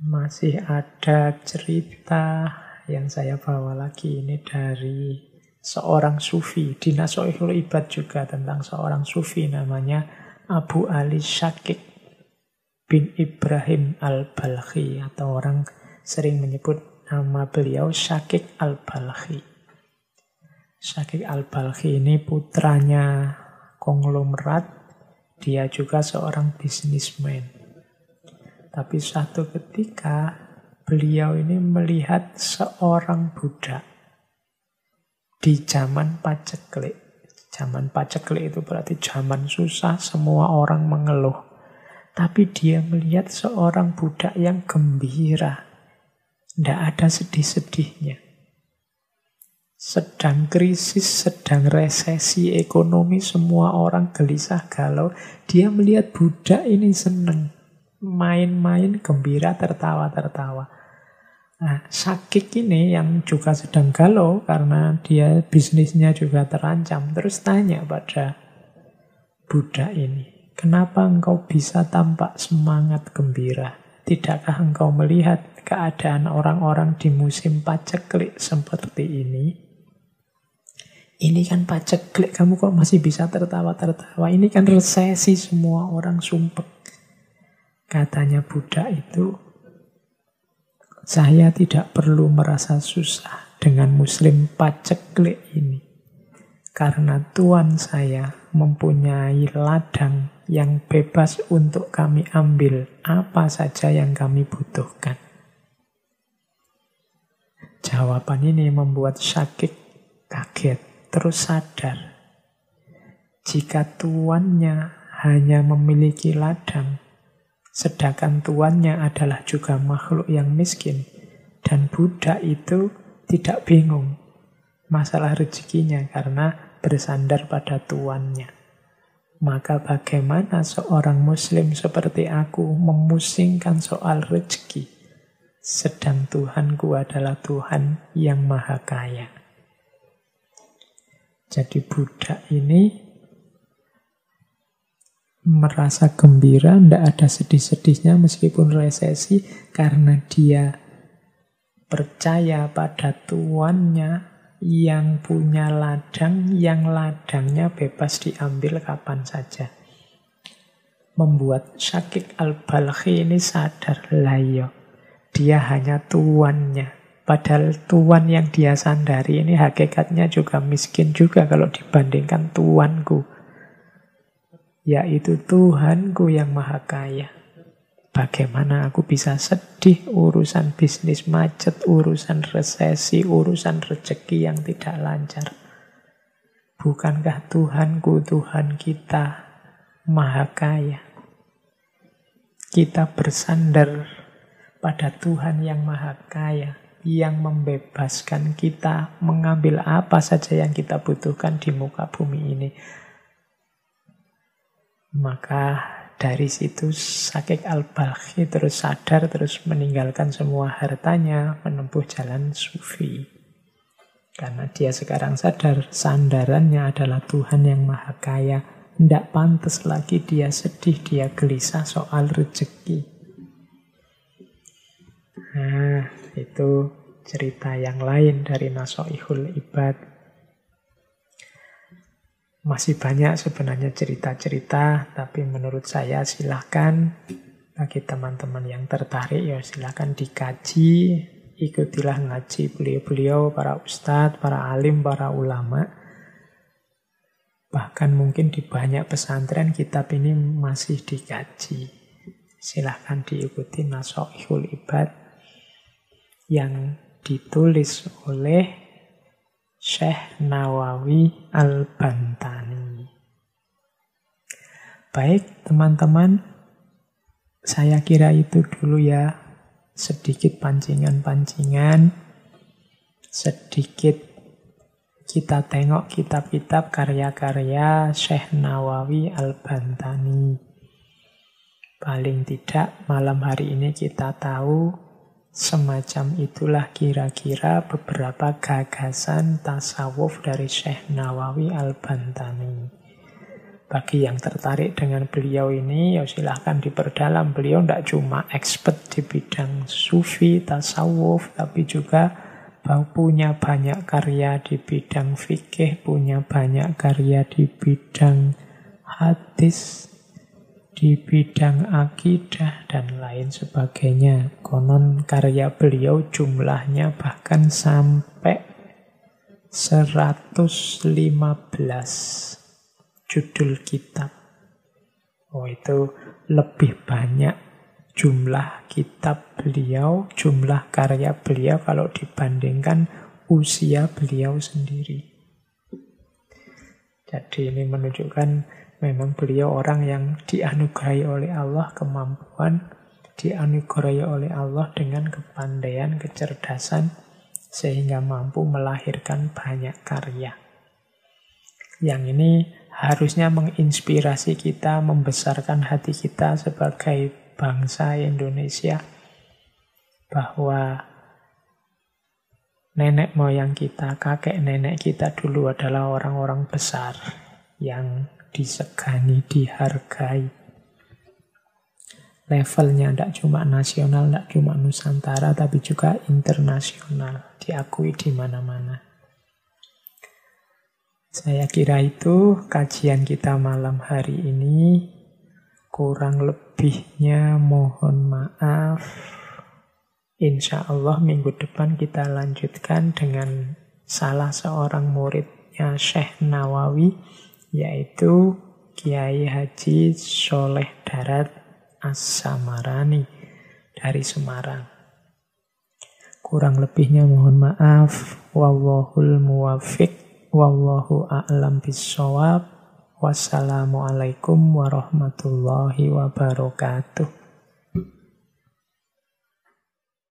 [SPEAKER 1] Masih ada cerita yang saya bawa lagi ini dari seorang sufi. Di Nasha'ihul Ibad juga tentang seorang sufi namanya Abu Ali Syakik bin Ibrahim al-Balkhi, atau orang sering menyebut nama beliau Syakik al-Balkhi. Syakik al-Balkhi ini putranya konglomerat, dia juga seorang bisnismen. Tapi suatu ketika beliau ini melihat seorang budak di zaman paceklik. Zaman paceklik itu berarti zaman susah, semua orang mengeluh. Tapi dia melihat seorang budak yang gembira. Tidak ada sedih-sedihnya. Sedang krisis, sedang resesi ekonomi, semua orang gelisah galau. Dia melihat budak ini senang. Main-main, gembira, tertawa-tertawa. Nah, Syakik ini yang juga sedang galau karena dia bisnisnya juga terancam. Terus tanya pada budak ini, kenapa engkau bisa tampak semangat gembira? Tidakkah engkau melihat keadaan orang-orang di musim paceklik seperti ini? Ini kan paceklik, kamu kok masih bisa tertawa-tertawa? Ini kan resesi, semua orang sumpek. Katanya budak itu, saya tidak perlu merasa susah dengan muslim paceklik ini. Karena Tuhan saya mempunyai ladang yang bebas untuk kami ambil apa saja yang kami butuhkan. Jawaban ini membuat Syakik kaget, terus sadar. Jika tuannya hanya memiliki ladang, Sedangkan tuannya adalah juga makhluk yang miskin. Dan budak itu tidak bingung masalah rezekinya karena bersandar pada tuannya. Maka bagaimana seorang muslim seperti aku memusingkan soal rezeki, sedang Tuhanku adalah Tuhan yang maha kaya. Jadi budak ini merasa gembira, tidak ada sedih-sedihnya meskipun resesi, karena dia percaya pada tuannya yang punya ladang, yang ladangnya bebas diambil kapan saja. Membuat Syakik al-Balkhi ini sadar, layo, dia hanya tuannya. Padahal tuan yang dia sandari ini hakikatnya juga miskin juga kalau dibandingkan tuanku, yaitu Tuhanku yang maha kaya. Bagaimana aku bisa sedih urusan bisnis macet, urusan resesi, urusan rezeki yang tidak lancar? Bukankah Tuhanku, Tuhan kita, maha kaya? Kita bersandar pada Tuhan yang maha kaya, yang membebaskan kita mengambil apa saja yang kita butuhkan di muka bumi ini. Maka dari situ Syakik al-Balkhi terus sadar, terus meninggalkan semua hartanya, menempuh jalan sufi. Karena dia sekarang sadar sandarannya adalah Tuhan yang maha kaya. Tidak pantas lagi dia sedih, dia gelisah soal rezeki. Nah, itu cerita yang lain dari Nasoihul Ibad. Masih banyak sebenarnya cerita-cerita, tapi menurut saya silahkan bagi teman-teman yang tertarik, ya silahkan dikaji, ikutilah ngaji beliau-beliau, para ustadz, para alim, para ulama. Bahkan mungkin di banyak pesantren kitab ini masih dikaji. Silahkan diikuti Nasoihul Ibad yang ditulis oleh Syekh Nawawi Al-Bantani. Baik teman-teman, saya kira itu dulu ya, sedikit pancingan-pancingan, sedikit kita tengok kitab-kitab karya-karya Syekh Nawawi Al-Bantani. Paling tidak malam hari ini kita tahu semacam itulah kira-kira beberapa gagasan tasawuf dari Syekh Nawawi Al-Bantani. Bagi yang tertarik dengan beliau ini, ya silahkan diperdalam. Beliau tidak cuma expert di bidang sufi, tasawuf, tapi juga punya banyak karya di bidang fikih, punya banyak karya di bidang hadis, di bidang akidah, dan lain sebagainya. Konon karya beliau jumlahnya bahkan sampai 115 judul kitab. Oh, itu lebih banyak jumlah kitab beliau, jumlah karya beliau kalau dibandingkan usia beliau sendiri. Jadi ini menunjukkan memang beliau orang yang dianugerahi oleh Allah kemampuan, dianugerahi oleh Allah dengan kepandaian, kecerdasan, sehingga mampu melahirkan banyak karya. Yang ini harusnya menginspirasi kita, membesarkan hati kita sebagai bangsa Indonesia, bahwa nenek moyang kita, kakek nenek kita dulu adalah orang-orang besar yang disegani, dihargai. Levelnya tidak cuma nasional, tidak cuma Nusantara, tapi juga internasional, diakui di mana-mana. Saya kira itu kajian kita malam hari ini. Kurang lebihnya mohon maaf. Insya Allah minggu depan kita lanjutkan dengan salah seorang muridnya Syekh Nawawi, yaitu Kiai Haji Soleh Darat As-Samarani dari Semarang. Kurang lebihnya mohon maaf. Wallahul muwaffiq, wallahu a'lam bissawab. Wassalamualaikum warahmatullahi wabarakatuh.